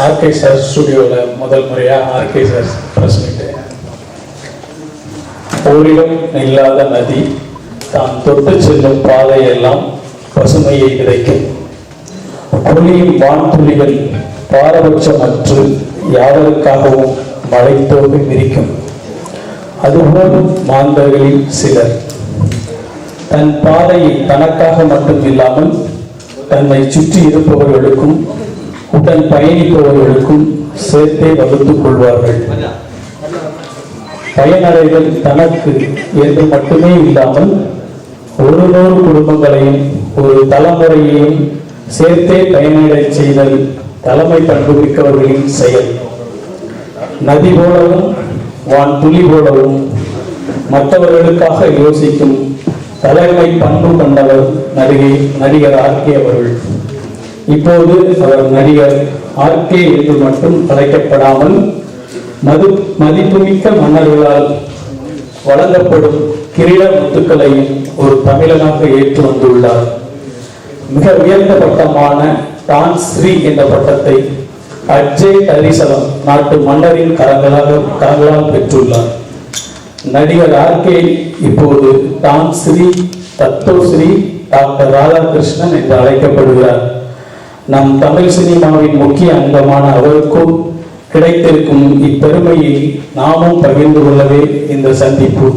RK sir ஸ்டுடியோவில் முதல் முறையாக ஆர்கே சார் ப்ரெஸ் மீட்டு. ஓரிடம் இல்லாத நதி தான் தொட்டு செல்லும் பாதையெல்லாம் பசுமையை விதைக்கும். புலியின் வான்துளிகள் பாரபட்சமற்று யாவருக்காகவும் மழைத்தோடு விரிக்கும். அதுபோல் மாந்தர்களில் சிலர் தன் பாதையை தனக்காக மட்டும் இல்லாமல் தன்னை சுற்றி இருப்பவர்களுக்கும் உடன் பயணிப்பவர்களுக்கும் சேர்த்தே வகுத்துக் கொள்வார்கள். பயனடைதல் தனக்கு என்று மட்டுமே இல்லாமல் ஒரு நூறு குடும்பங்களையும் ஒரு தலைமுறையையும் சேர்த்தே பயனடை செய்தல் தலைமை பண்பு மிக்கவர்களின் செயல். நதி போலவும் வான் துளி போலவும் மற்றவர்களுக்காக யோசிக்கும் தலைமை பண்பு கொண்டவர் நடிகர் ஆர்கே அவர்கள். இப்போது அவர் நடிகர் ஆர்கே என்று மட்டும் அழைக்கப்படாமல் மதிப்புமிக்க மன்னர்களால் வழங்கப்படும் கிரீட முத்துக்களையும் ஒரு தமிழனாக ஏற்று வந்துள்ளார். மிக உயர்ந்த பட்டமான டான் ஸ்ரீ என்ற பட்டத்தை அஜய் ஹரிசலம் நாட்டு மன்னரின் கரங்களால் பெற்றுள்ளார். நடிகர் ஆர்கே இப்போது Tan Sri Dato Sri doctor Radhakrishnan என்று அழைக்கப்படுகிறார். நம் தமிழ் சினிமாவின் முக்கிய அங்கமான அவருக்கும் கிடைத்திருக்கும் இப்பெருமையை நாமும் பகிர்ந்து கொள்ளவே இந்த சந்திப்பு.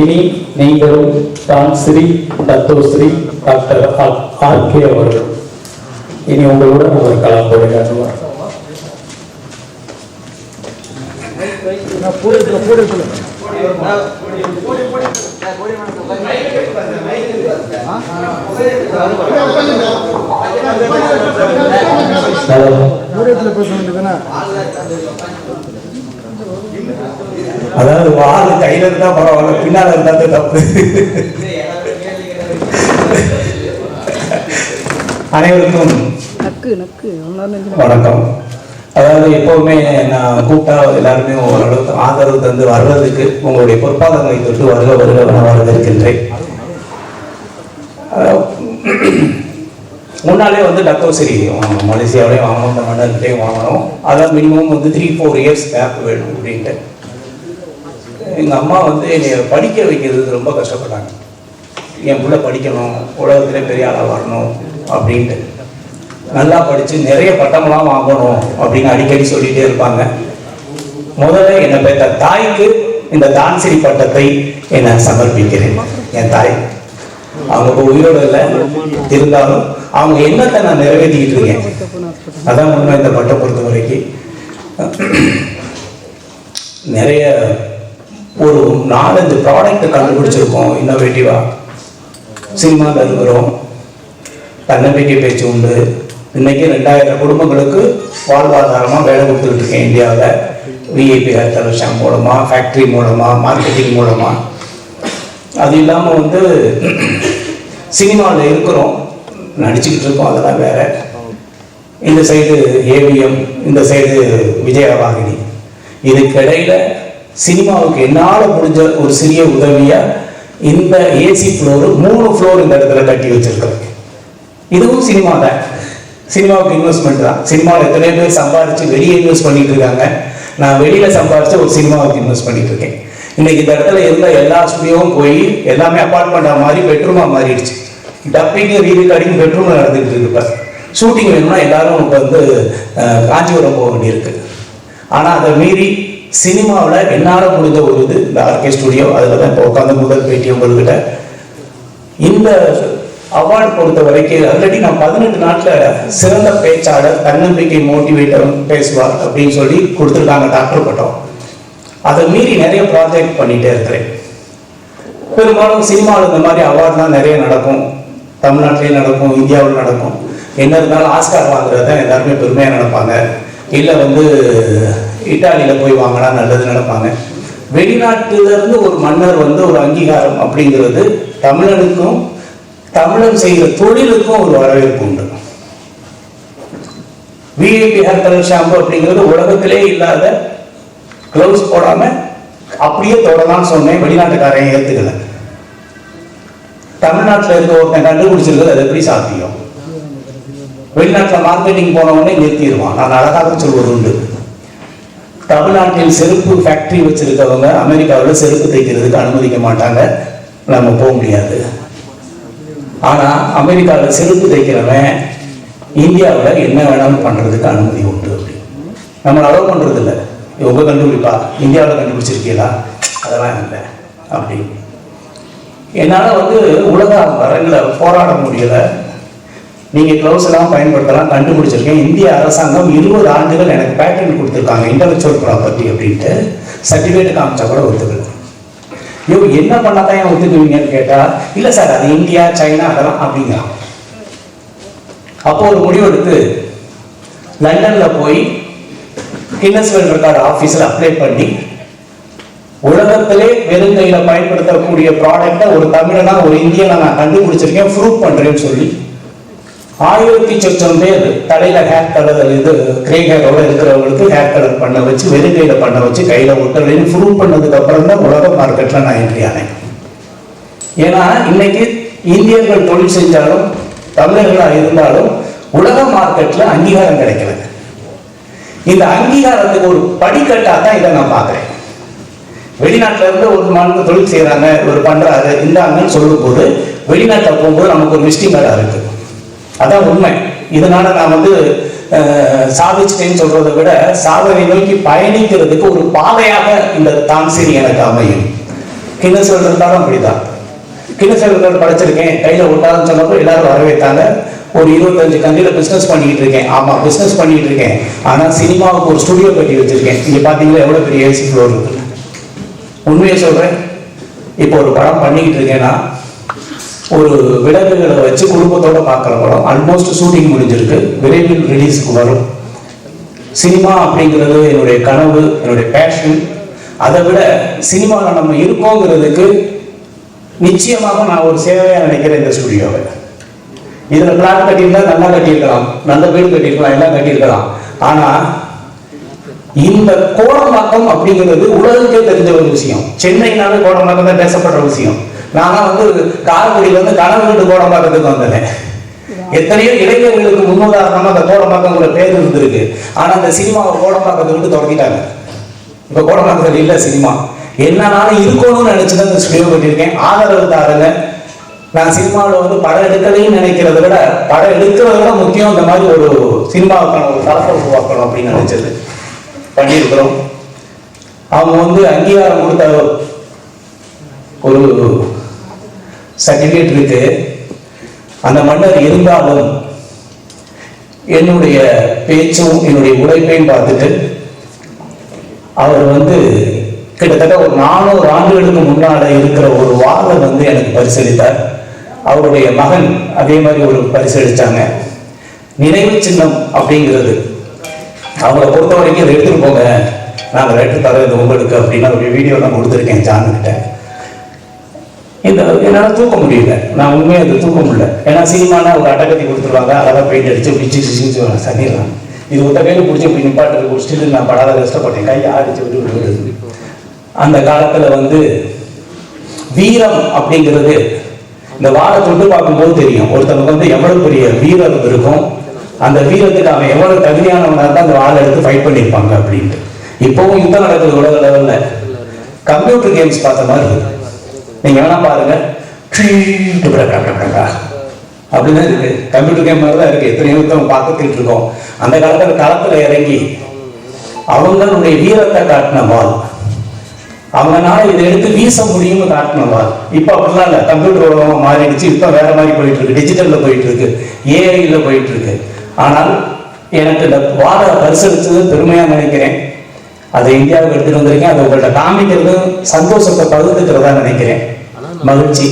இனி நீங்களும் Tan Sri Dato Sri doctor RK அவர்கள் இனி உங்களுடன் அவர் கலந்துரையாடுவார். அதாவது வாழ கையில இருந்தா பரவாயில்ல, பின்னால இருந்தா தப்பு. அனைவருக்கும் வணக்கம். அதாவது எப்பவுமே நான் கூப்பிட்டா எல்லாருமே ஓரளவுக்கு ஆதரவு தந்து வர்றதுக்கு உங்களுடைய பொற்பாதங்களை தொட்டு வருக வருக வரவேற்கின்றேன். முன்னாலே வந்து டத்தோஸ்ரீ வாங்கணும், மலேசியாவிலையும் வாங்கணும், இந்த மன்னர்கிட்டையும் வாங்கணும். அதான் மினிமம் வந்து 3-4 இயர்ஸ் கேப் வேணும் அப்படின்ட்டு. எங்கள் அம்மா வந்து என்னை படிக்க வைக்கிறது ரொம்ப கஷ்டப்பட்டாங்க. என் பிள்ளை படிக்கணும், உலகத்திலே பெரிய ஆளாக வரணும் அப்படின்ட்டு. நல்லா படித்து நிறைய பட்டமெல்லாம் வாங்கணும் அப்படின்னு அடிக்கடி சொல்லிகிட்டே இருப்பாங்க. முதல்ல என்னை பெற்ற தாய்க்கு இந்த தான்சிரி பட்டத்தை என்னை சமர்ப்பிக்கிறேன். என் தாய் அவங்க இப்போ உயிரோடு இல்லை, இருந்தாலும் அவங்க எண்ணத்தை நான் நிறைவேற்றிக்கிட்டு இருக்கேன். அதான் உண்மை. இந்த பட்டம் பொறுத்த வரைக்கும் நிறைய ஒரு 4-5 ப்ராடக்ட் கண்டுபிடிச்சிருக்கோம் இன்னோவேட்டிவாக. சினிமாவில் இருக்கிறோம், தன்னம்பிக்கை பேச்சு உண்டு. இன்னைக்கு 2000 குடும்பங்களுக்கு வாழ்வாதாரமாக வேலை கொடுத்துக்கிட்டு இருக்கேன் இந்தியாவில். விஐபி ஹேர் கலெக்ஷன் மூலமாக, ஃபேக்ட்ரி மூலமாக, மார்க்கெட்டிங் மூலமாக. அது இல்லாமல் வந்து சினிமாவில் இருக்கிறோம், நடிச்சுக்கிட்டு இருக்கோம், அதெல்லாம் வேற. இந்த சைடு ஏவிஎம், இந்த சைடு விஜயவாகினி. இதுக்கிடையில் சினிமாவுக்கு என்னால் முடிஞ்ச ஒரு சிறிய உதவியாக இந்த ஏசி ஃப்ளோரு 3 ஃப்ளோர் இந்த இடத்துல கட்டி வச்சிருக்கேன். இதுவும் சினிமா தான், சினிமாவுக்கு இன்வெஸ்ட்மெண்ட் தான். சினிமாவில் எத்தனை பேர் சம்பாதிச்சு வெளியே இன்வெஸ்ட் பண்ணிட்டு இருக்காங்க. நான் வெளியில் சம்பாதிச்சு ஒரு சினிமாவுக்கு இன்வெஸ்ட் பண்ணிட்டு இருக்கேன். இன்னைக்கு இந்த இடத்துல இருந்த எல்லா ஸ்டுடியோவும் போய் எல்லாமே அப்பார்ட்மெண்ட்டாக மாறி பெட்ரூமாக மாறிடுச்சு. டப்பிங்கு ரீரிகார்டிங் பெட்ரூமில் நடந்துகிட்டு இருக்கு. இப்போ ஷூட்டிங் வேணும்னா எல்லாரும் இப்போ வந்து காஞ்சிபுரம் போக வேண்டியிருக்கு. ஆனால் அதை மீறி சினிமாவில் என்னால் முடிஞ்ச ஒரு இது இந்த ஆர்கே ஸ்டுடியோ. அதில் தான் இப்போ உட்காந்து முதல் பேட்டி உங்கள்கிட்ட. இந்த அவார்டு பொறுத்த வரைக்கும் ஆல்ரெடி நான் 18 நாட்டில் சிறந்த பேச்சாளர், தன்னம்பிக்கை மோட்டிவேட்டர் பேசுவார் அப்படின்னு சொல்லி கொடுத்துருக்காங்க டாக்டர் பட்டம். அதை மீறி நிறைய ப்ராஜெக்ட் பண்ணிகிட்டே இருக்கிறேன். பெரும்பாலும் சினிமாவில் இந்த மாதிரி அவார்ட்லாம் நிறைய நடக்கும், தமிழ்நாட்டிலேயே நடக்கும், இந்தியாவில் நடக்கும். என்ன இருந்தாலும் ஆஸ்கார் வாங்குறது தான் எல்லாருமே பெருமையாக நினைப்பாங்க. இல்லை வந்து இட்டாலியில் போய் வாங்கினா நல்லது நினைப்பாங்க. வெளிநாட்டிலிருந்து ஒரு மன்னர் வந்து ஒரு அங்கீகாரம் அப்படிங்கிறது தமிழனுக்கும் தமிழன் செய்கிற தொழிலுக்கும் ஒரு வரவேற்பு உண்டு. விஐபி ஹேர் கலர் ஷாம்பு அப்படிங்கிறது உலகத்திலே இல்லாத, க்ளவுஸ் போடாம அப்படியே தொடலாம்னு சொன்னேன். வெளிநாட்டுக்காரன் ஏற்றுக்கல. தமிழ்நாட்டில் இருக்க ஒருத்தன் கண்டுபிடிச்சிருக்கிறது அது எப்படி சாத்தியம்? வெளிநாட்டில் மார்க்கெட்டிங் போனவொடனே நிறுத்திடுவான். நான் அழகாக சொல்வது உண்டு, தமிழ்நாட்டில் செருப்பு ஃபேக்டரி வச்சிருக்கவங்க அமெரிக்காவில் செருப்பு தைக்கிறதுக்கு அனுமதிக்க மாட்டாங்க, நம்ம போக முடியாது. ஆனால் அமெரிக்காவில் செருப்பு தைக்கிறவன் இந்தியாவில் என்ன வேணாலும் பண்ணுறதுக்கு அனுமதி உண்டு. அப்படி நம்மளை அலோவ் பண்ணுறது இல்லை. உங்க கண்டுபிடிப்பா, இந்தியாவில் கண்டுபிடிச்சிருக்கீங்களா, அதெல்லாம் இல்லை அப்படி. என்னால் உலக வரங்களை போராட முடியலை. நீங்கள் க்ளவுஸ் எல்லாம் பயன்படுத்தலாம், கண்டுபிடிச்சிருக்கேன். இந்திய அரசாங்கம் 20 ஆண்டுகள் எனக்கு பேட்டர்ன் கொடுத்துருக்காங்க இன்டெலெக்சுவல் ப்ராப்பர்ட்டி அப்படின்ட்டு. சர்டிஃபிகேட் காமிச்சா கூட ஒத்துக்கல. என்ன பண்ணா தான் ஏன் ஒத்துக்குவீங்கன்னு கேட்டால், இல்லை சார் அது இந்தியா சைனா அதெல்லாம் அப்படிங்கிறான். அப்போ ஒரு முடிவெடுத்து லண்டனில் போய் கின்னஸ் வேர்ல்ட் ரெக்கார்டு ஆஃபீஸில் அப்ளை பண்ணி உலகத்திலே வெறுங்கையில் பயன்படுத்தக்கூடிய ப்ராடக்டை ஒரு தமிழனா ஒரு இந்தியனை நான் கண்டுபிடிச்சிருக்கேன், ப்ரூவ் பண்ணுறேன்னு சொல்லி 1000 பேர் தலையில ஹேர் கலர் இது கிரே ஹேரோட இருக்கிறவங்களுக்கு ஹேர் கலர் பண்ண வச்சு வெறுங்கையில பண்ண வச்சு கையில ஒட்டலைன்னு ப்ரூவ் பண்ணதுக்கு அப்புறம் தான் உலக மார்க்கெட்ல நான் என்ட்ரி ஆனேன். ஏன்னா இன்னைக்கு இந்தியர்கள் தொழில் செஞ்சாலும் தமிழர்களாக இருந்தாலும் உலக மார்க்கெட்ல அங்கீகாரம் கிடைக்கல. இந்த அங்கீகாரத்துக்கு ஒரு படிக்கட்டா தான் இதை நான் பார்க்கிறேன். வெளிநாட்டுல இருந்து ஒரு மாநில தொழில் செய்யறாங்க, ஒரு பண்றாரு இந்தாங்கன்னு சொல்லும் போது வெளிநாட்டில் போகும்போது நமக்கு ஒரு விசிட்டிங் கார்டா இருக்கு. அதான் உண்மை. இதனால நான் சாதிச்சிட்டேன்னு சொல்றதை விட சாதனை நோக்கி பயணிக்கிறதுக்கு ஒரு பாதையாக இந்த தான்சேரி எனக்கு அமையும். கின்னஸ் வேர்ல்ட் ரெக்கார்டும் அப்படிதான். கின்னஸ் வேர்ல்ட் ரெக்கார்டு படிச்சிருக்கேன், கையில ஒட்டாதுன்னு சொன்னப்போ எல்லாரும் வரவேற்றாங்க. ஒரு 25 கண்ட்ரியில பிசினஸ் பண்ணிட்டு இருக்கேன். ஆமா பிசினஸ் பண்ணிட்டு இருக்கேன், ஆனா சினிமாவுக்கு ஒரு ஸ்டுடியோ கட்டி வச்சிருக்கேன். இங்க பாத்தீங்கன்னா எவ்வளவு பெரிய ஏசி ஃப்ளோர் இருக்கு. உண்மையை சொல்றேன், இப்போ ஒரு படம் பண்ணிக்கிட்டு இருக்கேன்னா ஒரு விலங்குகளை வச்சு குடும்பத்தோட பார்க்குற படம் ஆல்மோஸ்ட் ஷூட்டிங் முடிஞ்சிருக்கு, விரைவில் ரிலீஸுக்கு வரும். சினிமா அப்படிங்கிறது என்னுடைய கனவு, என்னுடைய பேஷன். அதை விட சினிமாவில் நம்ம இருக்கோங்கிறதுக்கு நிச்சயமாக நான் ஒரு சேவையாக நினைக்கிறேன் இந்த ஸ்டுடியோவை. இதில் பிளாட் கட்டியிருந்தா நல்லா கட்டியிருக்கலாம், நல்ல வீடு கட்டியிருக்கலாம், எல்லாம் கட்டியிருக்கலாம். ஆனால் இந்த கோடம்பாக்கம் அப்படிங்கிறது உலகத்துக்கே தெரிஞ்ச ஒரு விஷயம். சென்னைனாலே கோடம்பாக்கம் தான் பேசப்படுற விஷயம். நான் காரைக்குடியில கனவு வீட்டு கோடம்பாக்கத்துக்கு வந்தேன். எத்தனையோ இளைஞர்களுக்கு முன்னுதாரணமா அந்த கோடம்பாக்கம் கூட பேர் இருந்திருக்கு. ஆனா அந்த சினிமாவை கோடம்பாக்கத்தை விட்டு தொடங்கிட்டாங்க. இப்ப கோடம்பாக்கத்தில் இல்ல சினிமா. என்னன்னாலும் இருக்கணும்னு நினைச்சுதான் இந்த ஸ்டுடியோ கட்டியிருக்கேன். ஆதரவு தாருங்க. நான் சினிமாவில் படம் எடுக்கலைன்னு நினைக்கிறத விட படம் எடுக்கிறத விட முக்கியம் இந்த மாதிரி ஒரு சினிமாவுக்கான ஒரு தளத்தை உருவாக்கணும் அப்படின்னு நினைச்சது பண்ணியிருக்கிறோம். அவங்க அங்கீகாரம் கொடுத்த ஒரு சர்டிபிகேட் இருக்கு. அந்த மன்னர் இருந்தாலும் என்னுடைய பேச்சும் என்னுடைய உழைப்பையும் பார்த்துட்டு அவர் கிட்டத்தட்ட ஒரு 400 ஆண்டுகளுக்கு முன்னால இருக்கிற ஒரு வாளை எனக்கு பரிசளித்தார். அவருடைய மகன் அதே மாதிரி ஒரு பரிசளிச்சாங்க. நினைவு சின்னம் அப்படிங்கிறது அவங்கள பொறுத்த வரைக்கும் இதை எடுத்துட்டு போங்க, நாங்கள் எடுத்து தரது உங்களுக்கு அப்படின்னு ஒரு வீடியோ நான் கொடுத்துருக்கேன் ஜான்கிட்ட. இந்த என்னால் தூக்க முடியல, நான் உண்மையாக அது தூக்க முடியல. ஏன்னா சினிமானா ஒரு அட்டகத்தி கொடுத்துருவாங்க, அழகாக பெயிண்ட் அடிச்சு பிடிச்சி சனிடலாம். இது ஒத்த கையில் பிடிச்சி இப்படி நிப்பாட்டு பிடிச்சிட்டு நான் படாத கஷ்டப்பட்டேன், கையை ஆடிச்சு விட்டு விடுது. அந்த காலத்தில் வீரம் அப்படிங்கிறது இந்த வாழை தொட்டு பார்க்கும்போது தெரியும் ஒருத்தவங்க எவ்வளவு பெரிய வீரம் இருக்கும், அந்த வீரத்துக்கு அவன் எவ்வளவு தகுதியானவனாக இருந்தால் அந்த வாழை எடுத்து ஃபைட் பண்ணியிருப்பாங்க அப்படின்ட்டு. இப்போவும் யுத்தம் நடக்குது உலக லெவலில். கம்ப்யூட்டர் கேம்ஸ் பார்த்த மாதிரி இருக்கு. நீங்க வேணா பாருங்க, அப்படிதான் இருக்கு. கம்ப்யூட்டர் கேம் மாதிரி தான் இருக்கு. எத்தனையோ யுத்தம் பார்த்துட்டு இருக்கோம். அந்த காலத்துல களத்துல இறங்கி அவங்களுடைய வீரத்தை காட்டின வாள், அவங்கனால இதை எடுத்து வீச முடியும்னு காட்டின வாள். இப்ப அப்படிலாம் இல்லை, கம்ப்யூட்டர் உலகமா மாறிடுச்சு. இப்ப வேற மாதிரி போயிட்டு இருக்கு, டிஜிட்டல்ல போயிட்டு இருக்கு, ஏஐல போயிட்டு இருக்கு. ஆனால் எனக்கு இந்த வாழை பரிசளிச்சது பெருமையா நினைக்கிறேன். அதை இந்தியாவுக்கு எடுத்துட்டு வந்திருக்கேன். அதை உங்கள்கிட்ட காமிக்கிறது சந்தோஷத்தை பகிர்ந்துக்கிறதா நினைக்கிறேன். மகிழ்ச்சி.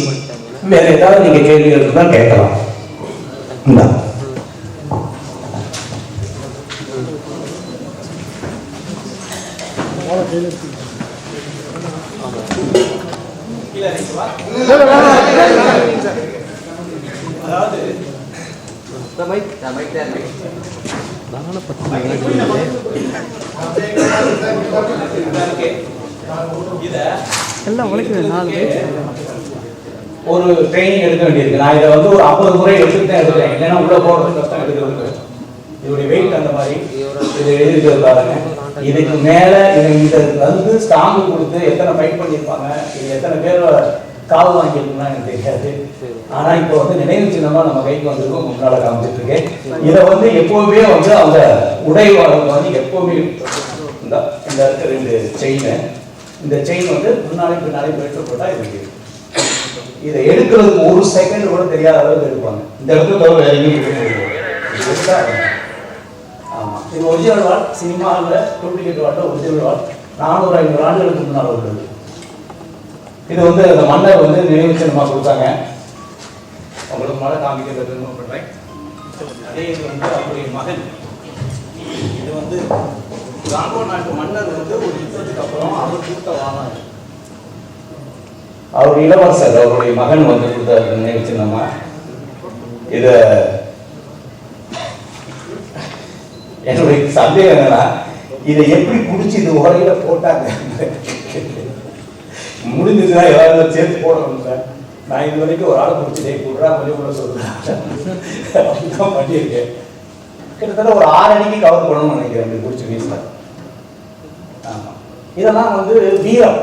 வேற ஏதாவது நீங்க கேள்விகள் இருந்தா கேட்கலாம். அதாவது எல்லாம் உழைக்குது 4 வயசு ஒரு ட்ரைனிங் எடுக்க வேண்டியிருக்கு. நான் இதை வந்து ஒரு 50 முறை எடுத்துட்டு தான் எடுக்கிறேன், இல்லைன்னா உள்ள போடுறது கஷ்டம், எடுக்கிறது. இதோடைய வெயிட் அந்த மாதிரி இது எழுதிட்டு பாருங்க. இதுக்கு மேல இதை வந்து ஸ்டாம்பு கொடுத்து எத்தனை ஃபைட் பண்ணியிருப்பாங்க, இது எத்தனை பேர் காவு வாங்கியிருக்குன்னா எனக்கு தெரியாது. ஆனா இப்போ வந்து நினைவு சின்னமா நம்ம கைக்கு வந்திருக்கோம், முன்னால காமிச்சிட்டு இருக்கேன். இதை வந்து எப்பவுமே வந்து அவங்க உடைவாளர் வந்து எப்பவுமே இந்த ரெண்டு செயின், இந்த செயின் வந்து முன்னாலே பின்னாலே பெற்று போட்டா இருக்கு. இதை எடுக்கிறதுக்கு ஒரு செகண்ட் கூட தெரியாத அளவுக்கு எடுப்பாங்க. இந்த இடத்துல தவிர வேற எங்கேயும். ஆமா, இது ஒரிஜினல் வால். சினிமாவில் டூப்ளிகேட் வால்ல ஒரிஜினல் வால் 400-500 ஆண்டுகளுக்கு முன்னால் உள்ளது. இது வந்து அந்த மன்னர் வந்து நினைவு சின்னமா கொடுத்தாங்க. உங்களுக்கு மேலே காமிக்கிறது விரும்பப்படுறேன். அதே இது வந்து அவருடைய மகன். இது வந்து காங்கோ நாட்டு மன்னர் வந்து ஒரு யுத்தத்துக்கு அப்புறம் அவர் கொடுத்த வாங்க, அவர் இளவரசர் அவருடைய மகன் வந்து கொடுத்த நினைவு சின்னமா. இத என்னுடைய சந்தேகம் என்னன்னா, இதை எப்படி குடிச்சு இது உரையில போட்டாங்க. முடிஞ்சதுன்னா எல்லாரும் சேர்த்து போடணும் சார். நான் இது வரைக்கும் ஒரு ஆளை பிடிச்சி கூடுறா கொஞ்சம் கூட சொல்றேன் அப்படிதான் பண்ணியிருக்கேன். கிட்டத்தட்ட ஒரு 6 அடிக்கு கவர் பண்ணணும்னு நினைக்கிறேன் இப்படி பிடிச்சி வீசில். ஆமா, இதெல்லாம் வந்து வீரம்.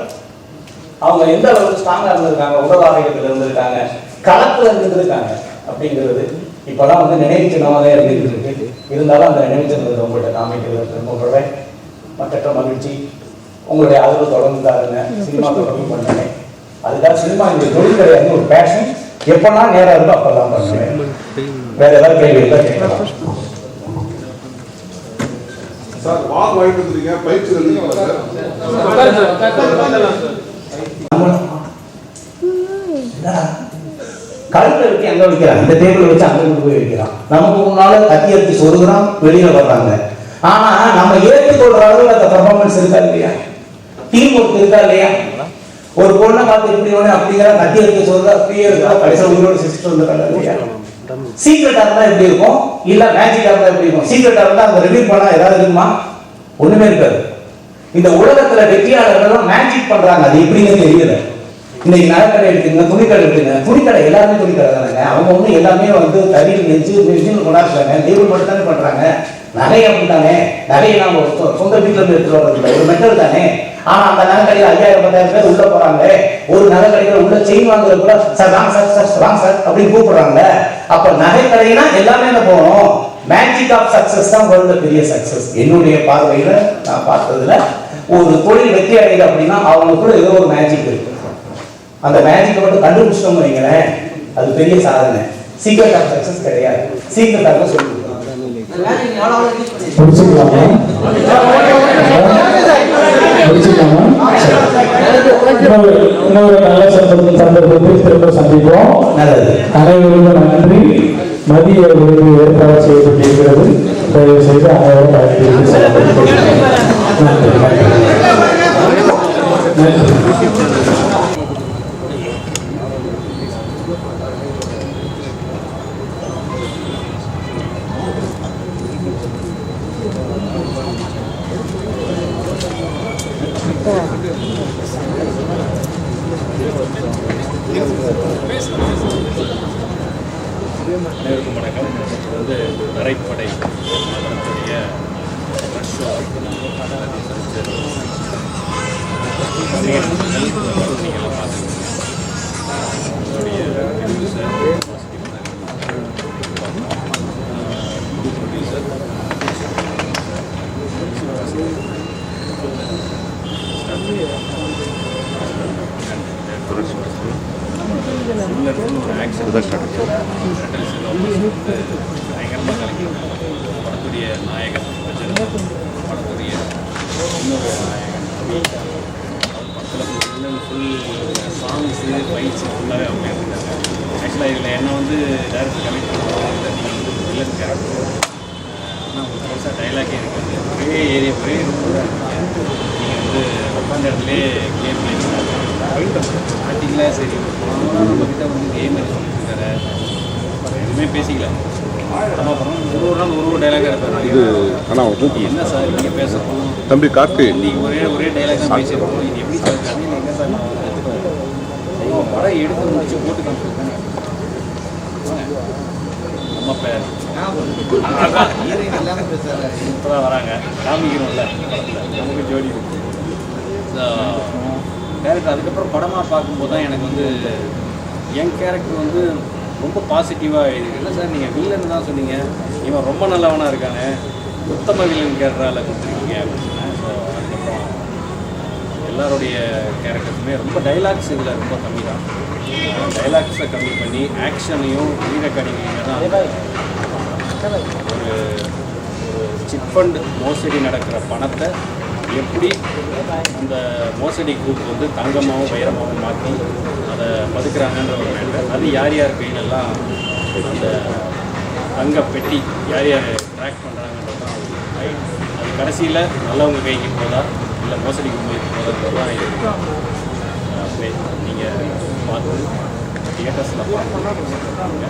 அவங்க எந்த அளவுக்கு ஸ்ட்ராங்கா இருந்திருக்காங்க, உலகாரத்தில் இருந்திருக்காங்க, களத்துல இருந்திருக்காங்க அப்படிங்கிறது இப்பெல்லாம் வந்து நினைவு சின்னமாக தான் இருந்துகிட்டு இருக்கு. இருந்தாலும் அந்த நினைவு சின்னத்தை உங்கள்கிட்ட காமிக்கிறது விரும்பப்படுறேன். மற்ற மகிழ்ச்சி. உங்களுடைய ஆதரவு தொடர்ந்து தாருங்க. சினிமா தொடர்பு பண்ணுங்க. அதுக்காக சினிமா இந்த தொழில் கிடையாது, ஒரு பேஷன். எப்பெல்லாம் நேரம் இருக்கோ அப்பெல்லாம் பண்ணுவேன். வேற ஏதாவது கேள்வி இல்லை கேட்கலாம். சார் வால் வாங்கிட்டு வந்துருக்கீங்க, பயிற்சி கழுத்தை வச்சு அங்க வைக்கிறான், இந்த டேபிள் வச்சு அங்க கொண்டு போய் வைக்கிறான். நமக்கு முன்னால கத்தி எடுத்து சொருகிறான், வெளியில வர்றாங்க. ஆனா நம்ம ஏற்றுக்கொள்ற அளவுக்கு அந்த பெர்ஃபார்மன்ஸ் இருக்கா இல்லையா, டீம் ஒர்க் இருக்கா இல்லையா? ஒரு பொண்ணை பார்த்து இப்படி ஒண்ணு அப்படிங்கிற கத்தி எடுத்து சொல்ற அப்படியே இருக்கா, கடைசியில் உங்களோட சிஸ்டர் இருக்காங்க இல்லையா? சீக்ரெட்டா இருந்தா எப்படி இருக்கும், இல்ல மேஜிக்கா இருந்தா எப்படி இருக்கும்? சீக்ரெட்டா இருந்தா அந்த ரிவீல் பண்ணா ஏதாவது இருக்குமா? ஒண்ணுமே இருக்காது. இந்த உலகத்துல வெற்றியாளர்கள் மேஜிக் பண்றாங்க, அது எப்படின்னு தெரியல. இன்னைக்கு நகைக்கடை எடுத்துங்க, துணிக்கடை எடுத்துங்க, துணிக்கடை எல்லாருமே துணிக்கடை தானேங்க. அவங்க ஒண்ணு எல்லாமே வந்து தறியில் நெஞ்சு கொண்டாடுறாங்க, டேபிள் மட்டும் தானே பண்றாங்க. நகை அப்படித்தானே, நகையை நாம சொந்த வீட்டுல இருந்து எடுத்துட்டு வர்றதில்லை, ஒரு மெட்டல் தானே. ஆனா அந்த நகைக்கடையில் 5000-10,000 பேர் உள்ள போறாங்க. ஒரு நகைக்கடையில உள்ள செயின் வாங்குறது கூட சார் வாங்க சார் வாங்க சார் அப்படின்னு கூப்பிடுறாங்க. அப்ப நகைக்கடைனா எல்லாமே என்ன போகணும், மேஜிக் ஆஃப் சக்சஸ் தான் வேர்ல்ட்ல பெரிய சக்சஸ். என்னுடைய பார்வையில நான் பார்த்ததுல ஒரு தொழில் வெற்றி அடையுது அப்படின்னா அவங்களுக்குள்ள ஏதோ ஒரு மேஜிக் இருக்கு. அந்த மேஜிக்கை மட்டும் கண்டுபிடிச்சோம்னு வைங்களேன், அது பெரிய சாதனை. சீக்ரெட் ஆஃப் சக்சஸ் கிடையாது, சீக்ரெட் ஆஃப் சொல்லி இன்னொரு நல்ல சந்தர்ப்பத்தில் திரும்ப சந்திப்போம். நல்லது. அனைவருக்கும் நன்றி. மதிய விருது ஏற்பாடு செய்யப்பட்டிருக்கிறது. தயவு செய்து அனைவரும் பயன்படுத்தி செலவழிக்கிறேன். அனைவருக்கும் வணக்கம். வந்து தரைப்படை படத்துடைய படத்துடைய நாயகன் படத்துடைய இன்னொரு நாயகன் படத்தில் ஃபுல் சாங்ஸு ஃபைட்ஸு ஃபுல்லாகவே அவங்க இருக்காங்க. ஆக்சுவலாக இதில் என்ன வந்து டேரக்டர் கனெக்ட் பண்ணுவாங்க, நீங்கள் வந்து வில்லன் கேரக்டர் ஆனால் உங்களுக்கு பெருசாக டைலாகே இருக்காது. ஒரே ஏரியா ஒரே நீங்கள் வந்து உட்காந்த இடத்துலேயே கேம் பிளே ஸ்டார்டிங்கில் சரி நம்மக்கிட்ட வந்து கேம் சொல்லியிருக்காரு, எதுவுமே பேசிக்கலாம். ஒரு நாள் ஒரு டைலாக இருப்பார். இது ஆனால் என்ன சார் நீங்கள் பேசணும் தம்பி கார்த்தி, நீங்கள் ஒரே டைலாக் தான் பேசியிருக்கோம், இது எப்படி சார் கதையில் எங்கே சார் நான் எடுத்துக்கோங்க படம் எடுத்து முடிச்சு போட்டு காமிச்சிருக்காங்க நம்ம பேர் ஹீரோயின் எல்லாமே பேசுகிறாங்க. இப்போ தான் வராங்க, காமிக்கணும்ல படத்தில் நமக்கு ஜோடி இருக்கு. கேரக்டர் அதுக்கப்புறம் படமாக பார்க்கும்போது தான் எனக்கு வந்து என் கேரக்டர் வந்து ரொம்ப பாசிட்டிவாக எழுதிருக்கு. இல்லை சார் நீங்கள் வில்லன் தான் சொன்னீங்க, இவன் ரொம்ப நல்லவனாக இருக்கானே, உத்தம வில்லன் கேரக்டரால் கொடுத்துருக்கீங்க அப்படின்னு சொன்னேன். ஸோ அதுக்கப்புறம் எல்லாருடைய கேரக்டர்ஸுமே ரொம்ப டைலாக்ஸ் இதில் ரொம்ப கம்மி தான். டைலாக்ஸை கம்மி பண்ணி ஆக்ஷனையும் ரீரெக்கார்டிங்கையும் தான் ஒரு சிட் ஃபண்ட் மோசடி நடக்கிற பணத்தை எப்படி அந்த மோசடி குரூப் வந்து தங்கமாகவும் வைரமாகவும் மாற்றி அதை பதுக்குறாங்கன்ற ஒரு மேட்டர். அது யார் யார் கையிலெல்லாம் அந்த தங்க பெட்டி யார் யார் ட்ராக் பண்ணுறாங்கன்றது தான் அது கடைசியில் நல்லவங்க கைக்கு போதா இல்லை மோசடி கும்பலுக்கு போதான்றதுதான் இது. நீங்கள் பார்த்து தியேட்டர்ஸில் பார்த்துருக்காங்க.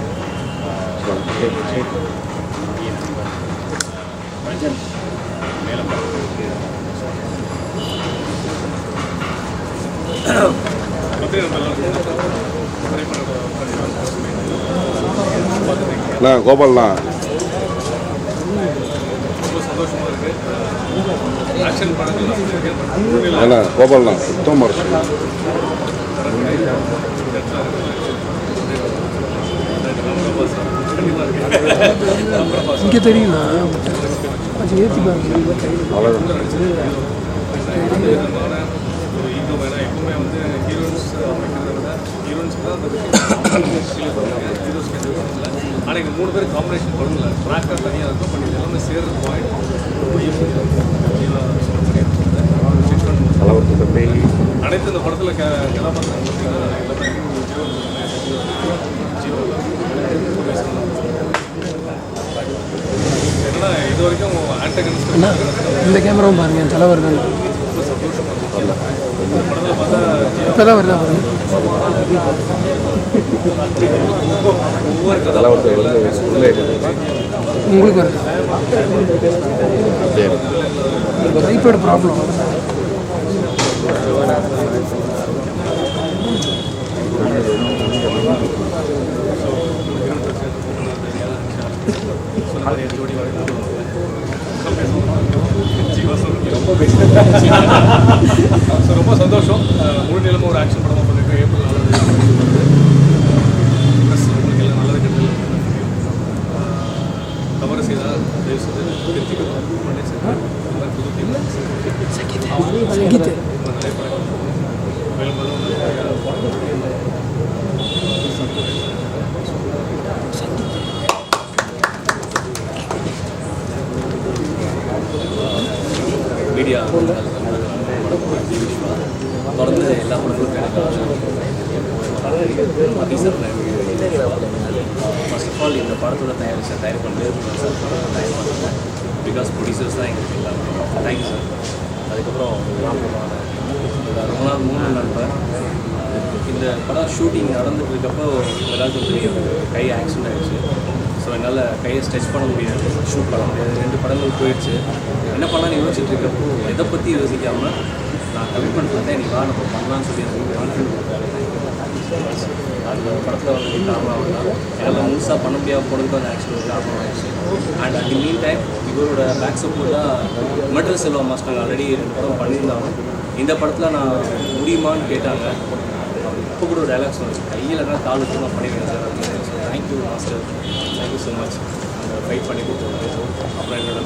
ரஜன் மேலே பார்த்துருக்கு. கோபால்ண்ணா ரொம்ப சந்தோஷமாக இருக்குது. ஆக்ஷன் படங்கள் அண்ணா கோபால்ண்ணா சுத்தமாக இருக்கு. இங்கே தெரியுமா கொஞ்சம் ஏற்றி பாருங்க. ஒரு ஈகோ வேணா எப்பவுமே வந்து ஹீரோயின்ஸ் அமைக்கிறத விட ஹீரோயின்ஸ்க்கு தான் அந்த ஹீரோஸ்க்கு எந்த விஷயம் இல்லை. ஆனால் எங்கள் 3 பேர் காம்பினேஷன் பண்ணல, ட்ராக்காக தனியாக இருக்கும். பட் இது எல்லாமே சேர்றது பாயிண்ட் அனைத்து இந்த படத்தில் கதாபாத்திரம் எல்லாமே என்னன்னா இது வரைக்கும் ஆன்டகனிஸ்ட் இந்த கேமராவும் பாருங்க, என் தலைவர் தான் ரொம்ப சந்தோஷமாக இருக்கும். படத்தில் பார்த்தா இப்போ தான் வருதா பாருங்க. ஒவ்வொரு கதாபாத்திரம் உங்களுக்கு வருது டைப்போட ப்ராப்ளம். ரொம்ப சந்தோஷம். முழு நிலமும் ஒரு ஆக்ஷன் படமாக பண்ணிட்டு ஏப்ரல் 4 ப்ளஸ் உங்களுக்கு எல்லாம் நல்லது கெட்டது தவறு செய்தால் தயவு செய்து திருத்திக்கணும். பண்ணி செய்தால் புது டீம் சங்கீத் நிறைய படம் மேலும் மேலும் மீடியா தொடர்ந்து எல்லா படங்களும் டீசர். ஃபர்ஸ்ட் ஆஃப் ஆல் இந்த படத்தோட தயார் பண்ணிட்டு தயார் பண்ணுறேன். பிகாஸ் ப்ரொடியூசர்ஸ் தான் எங்களுக்கு எல்லாரும். Thank you sir. அதுக்கப்புறம் ரொம்ப நாள் 3 நண்பர். இந்த படம் ஷூட்டிங் நடந்துட்டு இருக்கப்போ எல்லாருக்கும் தெரியும் கை ஆக்சிடென்ட் ஆகிடுச்சு. ஸோ என்னால் கையை ஸ்ட்ரெச் பண்ண முடியாது, ஷூட் பண்ண முடியாது. 2 படங்கள் போயிடுச்சு. என்ன பண்ணலான்னு யோசிச்சுட்டு இருக்கப்போ எதை பற்றி யோசிக்காமல் நான் கமிட்மெண்ட் பார்த்தேன், நீ வா நம்ம பண்ணலான்னு சொல்லி எனக்கு கான்ஃபிடன்ட் கொடுத்தாரு. அந்த படத்தில் வந்து காரணம் தான் என்னால் முழுசாக பண்ண முடியாமல் போனதுக்கு அந்த ஆக்சிடென்ட் காரணம் ஆயிடுச்சு. And at the mean time இவரோட பேக் சப்போர்ட்டாக மெட்ரல் செல்வா மாஸ்டர் ஆல்ரெடி 2 படம் பண்ணியிருந்தாங்க. இந்த படத்தில் நான் முடியுமான்னு கேட்டாங்க. இப்போ கூட ஒரு டைலாக்ஸ் வந்துச்சு, கையில் தான் கால் வச்சு நான் பண்ணிடுவேன் சார் அப்படின்னு. So thank you master, thank you so much. அந்த ஃபைட் பண்ணி கொடுத்தது. அப்புறம் என்னோட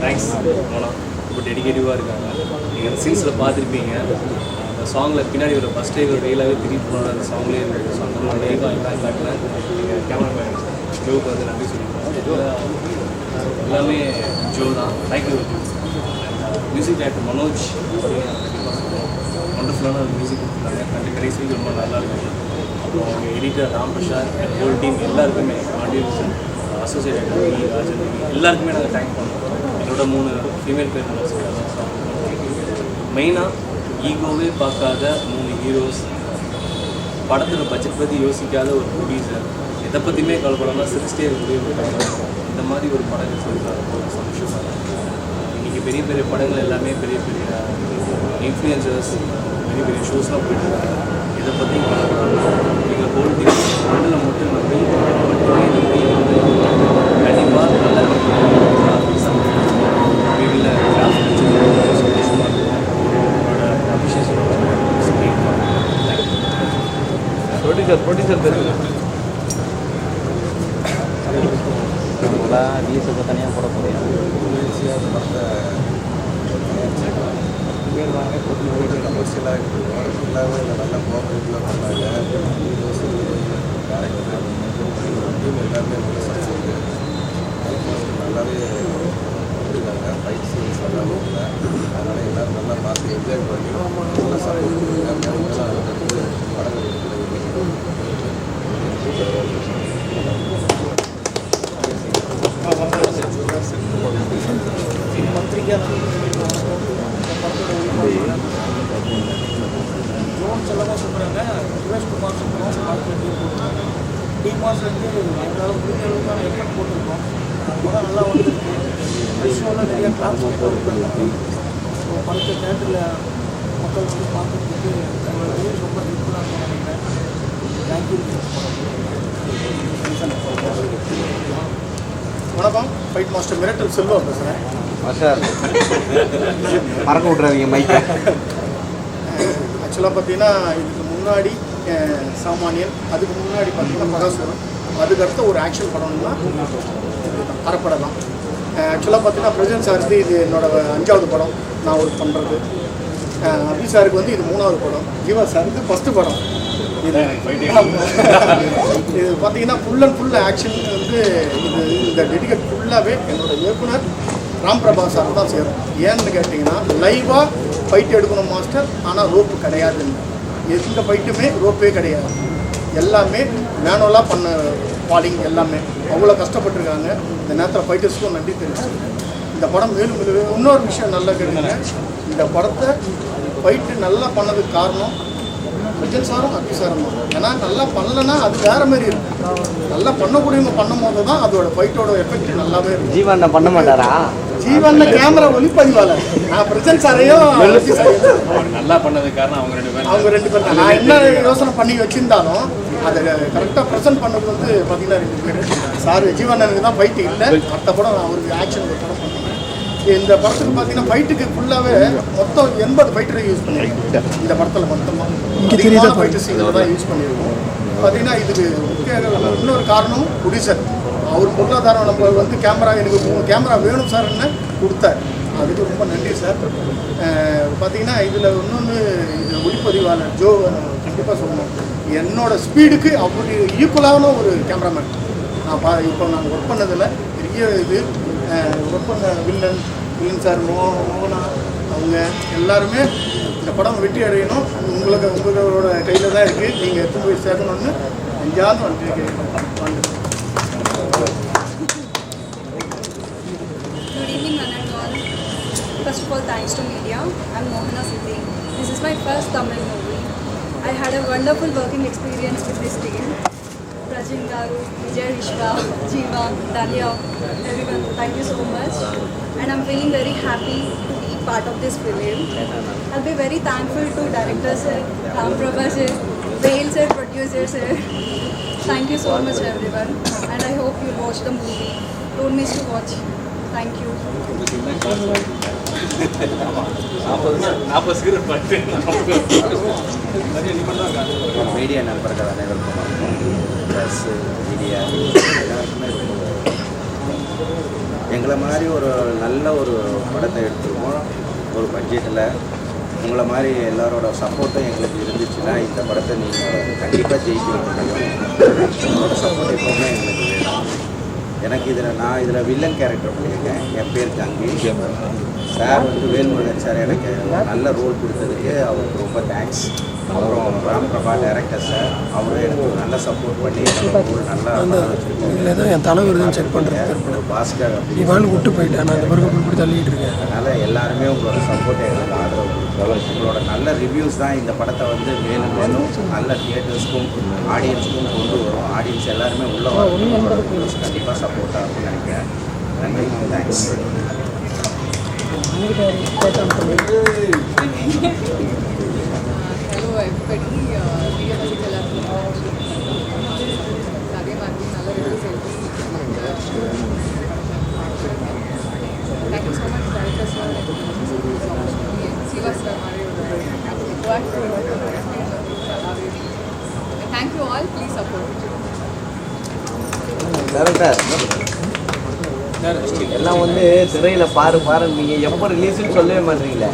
தேங்க்ஸ் மோனா, ரொம்ப டெடிகேட்டிவாக இருக்காங்க. நீங்கள் அந்த சீன்ஸில் பார்த்துருப்பீங்க. அந்த சாங்கில் பின்னாடி ஒரு ஃபஸ்ட் டே ஒரு ரீலாகவே திருப்பி போனோட அந்த சாங்லேயே இருக்குது. ஸோ அந்த மாதிரி பேக்கில் எங்கள் கேமராமேன் ஜோக்கு வந்து நன்றி சொல்லியிருக்கோம். எல்லாமே ஜோ தான். தேங்க்யூ. மியூசிக் டைரக்டர் மனோஜ் ஒண்டர்ஃபுல்லான மியூசிக் கொடுத்துருக்காங்க. கடைசி ரொம்ப நல்லா இருக்கும். அப்புறம் அவங்க editor Ram Prasad, whole team எல்லாருக்குமே, ஆடியன்ஸ், அசோசியேட் ராஜன் எல்லாருக்குமே நாங்கள் தேங்க் பண்ணுறோம். என்னோட 3 ஃபீமேல் பேர் மெயினாக ஈகோவே பார்க்காத 3 ஹீரோஸ், படத்தில் பட்ஜெட் பற்றி யோசிக்காத ஒரு ப்ரொடியூசர், எதை பற்றியுமே கவலைப்படாமல் சிரிச்சிட்டே இருக்கக்கூடிய ஒரு படம். இந்த மாதிரி ஒரு படங்கள் சொல்லியிருக்காங்க. ரொம்ப சந்தோஷமாக இருக்குது. இன்றைக்கி பெரிய பெரிய படங்கள் எல்லாமே பெரிய பெரிய இன்ஃப்ளூயன்சர்ஸ் பெரிய பெரிய ஷோஸ்லாம் போயிட்டுருக்காங்க. இதை பற்றி எங்கள் ஹோல் டீம் மண்டல மட்டும் வந்து கண்டிப்பாக நல்ல வீட்டில் கிராஃப்ட் சந்தோஷமாக இருக்கும் உங்களோட அபிஷேஷன் ப்ரொடியூசர் பேசுங்க நம்மளாம் டிஎஸ்எஃப் தனியாக போட போகிறோம் கமர்ஷியலாக இருக்குது ஃபுல்லாகவே இல்லை நல்லா கோஆப்ரேட்டிவாக பண்ணாங்க டீம் எல்லாருமே நல்லா சப்போர்ட்டு நல்லாவே கொடுத்தாங்க ஃபைட் சீன்ஸ் நல்லாவே இல்லை அதனால் எல்லோரும் நல்லா பார்த்து என்ஜாய் பண்ணி நல்லா சப்போர்ட் கொடுத்தாங்க அடுத்தது படங்கள் ட்ரோன்ஸ் எல்லாமே சொல்கிறாங்க சுரேஷ்குமார் சொல்கிறோம் டீம் மாஸ்லேருந்து எங்களால் முடிஞ்ச அளவுக்கான எஃபர்ட் போட்டிருக்கோம் படம் நல்லா வந்துருக்கு விஷுவலாக நிறையா கிளாஸ் போட்டுருக்காங்க ஸோ படத்தை தேட்டரில் மக்கள் வந்து பார்க்கறதுக்கு உங்களோட வியூஸ் ரொம்ப ஹெல்ப்ஃபுல்லாக இருக்கும் நினைக்கிறேன் தேங்க்யூ. வணக்கம், ஃபைட் மாஸ்டர் மிரட்டல் செல்வா பேசுகிறேன். சார் மறக்க விட்றாதீங்க மைக்கை. ஆக்சுவலாக பார்த்தீங்கன்னா இதுக்கு முன்னாடி சாமானியன், அதுக்கு முன்னாடி பார்த்தீங்கன்னா பகாசுரம், அதுக்கடுத்து ஒரு ஆக்ஷன் படம்னா அறப்படம் தான். ஆக்சுவலாக பார்த்தீங்கன்னா பிரசன்ட் சாருக்கு இது என்னோடய 5வது படம் நான் ஒர்க் பண்ணுறது. அபி சாருக்கு வந்து இது 3வது படம், ஜீவா சாருக்கு ஃபஸ்ட்டு படம். இது பார்த்தீங்கன்னா ஃபுல் அண்ட் ஃபுல் ஆக்ஷன் வந்து இது இந்த டெடிகேட் ஃபுல்லாகவே என்னோடய இயக்குனர் ராம் பிரபா சார் தான் சேரும். ஏன்னு கேட்டிங்கன்னா லைவாக ஃபைட் எடுக்கணும் மாஸ்டர், ஆனால் ரோப்பு கிடையாதுன்னு. எந்த ஃபைட்டுமே ரோப்பே கிடையாது, எல்லாமே மேனுவலாக பண்ண பாலிங் எல்லாமே அவ்வளோ கஷ்டப்பட்டுருக்காங்க. இந்த நேரத்தில் ஃபைட்டர்ஸ்க்கும் நன்றி தெரிஞ்சு இந்த படம் மேலும் இன்னொரு விஷயம் நல்லா கேட்டுங்க, இந்த படத்தை ஃபைட்டு நல்லா பண்ணதுக்கு காரணம் விஜய் சாரும் அபி சாரும் தான். ஏன்னா நல்லா பண்ணலன்னா அது வேறு மாதிரி இருக்கும், நல்லா பண்ணக்கூடியவங்க பண்ணும் போது தான் அதோட ஃபைட்டோட எஃபெக்ட் நல்லாவே இருக்கும். ஜீவன் பண்ண மாட்டாரா? ஜீவன் கேமரா ஒளிப்பதிவாளர், நான் பிரசன்ட் சாரையும் நல்லா பண்ணதுக்கு காரணம் அவங்க ரெண்டு பேர். நான் என்ன யோசனை பண்ணி வச்சிருந்தாலும் அதை கரெக்டாக ப்ரெசென்ட் பண்ணது வந்து பார்த்தீங்கன்னா 2 பேர். சார் ஜீவனுக்கு தான் ஃபைட்டு இல்லை, மற்ற படம் அவருக்கு ஆக்ஷன் ஒரு படம் பண்ணேன். இந்த படத்துக்கு பார்த்தீங்கன்னா ஃபைட்டுக்கு ஃபுல்லாகவே மொத்தம் 80 ஃபைட்டரை யூஸ் பண்ணியிருக்கோம். இந்த படத்தில் மொத்தமாக ஃபைட்டு சீனில் தான் யூஸ் பண்ணியிருக்கோம். பார்த்தீங்கன்னா இதுக்கு முக்கிய இன்னொரு காரணம் ப்ரொடியூசர். அவர் பொருளாதாரம் நம்ம வந்து கேமரா எனக்கு 3 கேமரா வேணும் சார்ன்னு கொடுத்தார், அதுக்கு ரொம்ப நன்றி சார். பார்த்தீங்கன்னா இதில் இன்னொன்று இது ஒளிப்பதிவாளர் ஜோ கண்டிப்பாக சொல்லணும், என்னோட ஸ்பீடுக்கு அப்படி ஈக்குவலான ஒரு கேமராமேன். நான் இப்போ நாங்கள் ஒர்க் பண்ணதில் பெரிய இது ஒர்க் பண்ண வில்லன் சார் மோகனா அவங்க எல்லாருமே இந்த படம் வெற்றி அடையணும். உங்களோட கையில் தான் இருக்குது, நீங்கள் எடுத்து போய் சேர்க்கணும்னு எங்கேயாவது வந்து வாங்க. Good evening, one and all. First of all, thanks to media. I'm Mohana Siddhi. This is my first Tamil movie. I had a wonderful working experience with this team. Prajin Garu, Vijay Vishwa, Jeeva, Dalia, everyone, thank you so much. And I'm feeling very happy to be part of this film. I'll be very thankful to director sir, Ram Prabha sir, Vale sir, producer sir. Thank you so much everyone. And I hope you watch the movie. Don't miss to watch. Thank you. Media நண்பர்கள் அனைவருக்கும் press media எல்லாருக்குமே எங்களை மாதிரி ஒரு நல்ல ஒரு படத்தை எடுத்துருக்கோம். ஒரு பட்ஜெட்டில் உங்களை மாதிரி எல்லாரோட சப்போர்ட்டும் எங்களுக்கு இருந்துச்சுன்னா இந்த படத்தை நீங்கள் கண்டிப்பாக ஜெயிக்க முடியும். உங்களோட சப்போர்ட் எப்போவுமே எங்களுக்கு வேணும். எனக்கு நான் இதில் வில்லன் கேரக்டர் பண்ணியிருக்கேன். என் பேர் கங்கி. சார் வந்து வேல்முருகன் சார் எனக்கு நல்ல ரோல் கொடுத்ததுக்கு அவருக்கு ரொம்ப தேங்க்ஸ். அப்புறம் ராம் பிரபா டைரக்டர் சார், அவரும் எனக்கு நல்ல சப்போர்ட் பண்ணி ஒரு நல்லா இதில் தான் என் தலைவர் தான் செக் பண்ணுறேன். பாஸ்கர் இவான் விட்டு போயிட்டேன், நான் இந்த பிறகு இப்படி தள்ளிட்டு இருக்கேன். அதனால் எல்லாருமே உங்களோட சப்போர்ட்டை எங்களுக்கு ஆதரவு கொடுக்கணும். உங்களோட நல்ல ரிவ்யூஸ் தான் இந்த படத்தை வந்து மேலும் மேலும் நல்ல தியேட்டர்ஸ்க்கும் ஆடியன்ஸுக்கும் கொண்டு வரும். ஆடியன்ஸ் எல்லாருமே உள்ள வரும், கண்டிப்பாக சப்போர்ட்டாக இருக்கும்னு நினைக்கிறேன். நன்றி, thanks. Hello everybody, media message எல்லாருக்கும் அதே மாதிரி நல்ல ரிவ்யூஸ் எழுதி Thank you so much, Director Sir. Siva Sir, thank you all. Please support. Director எல்லாம் வந்து திரையில் பாரு நீங்கள் எப்போ ரிலீஸ்னு சொல்லவே மாட்டீங்களே.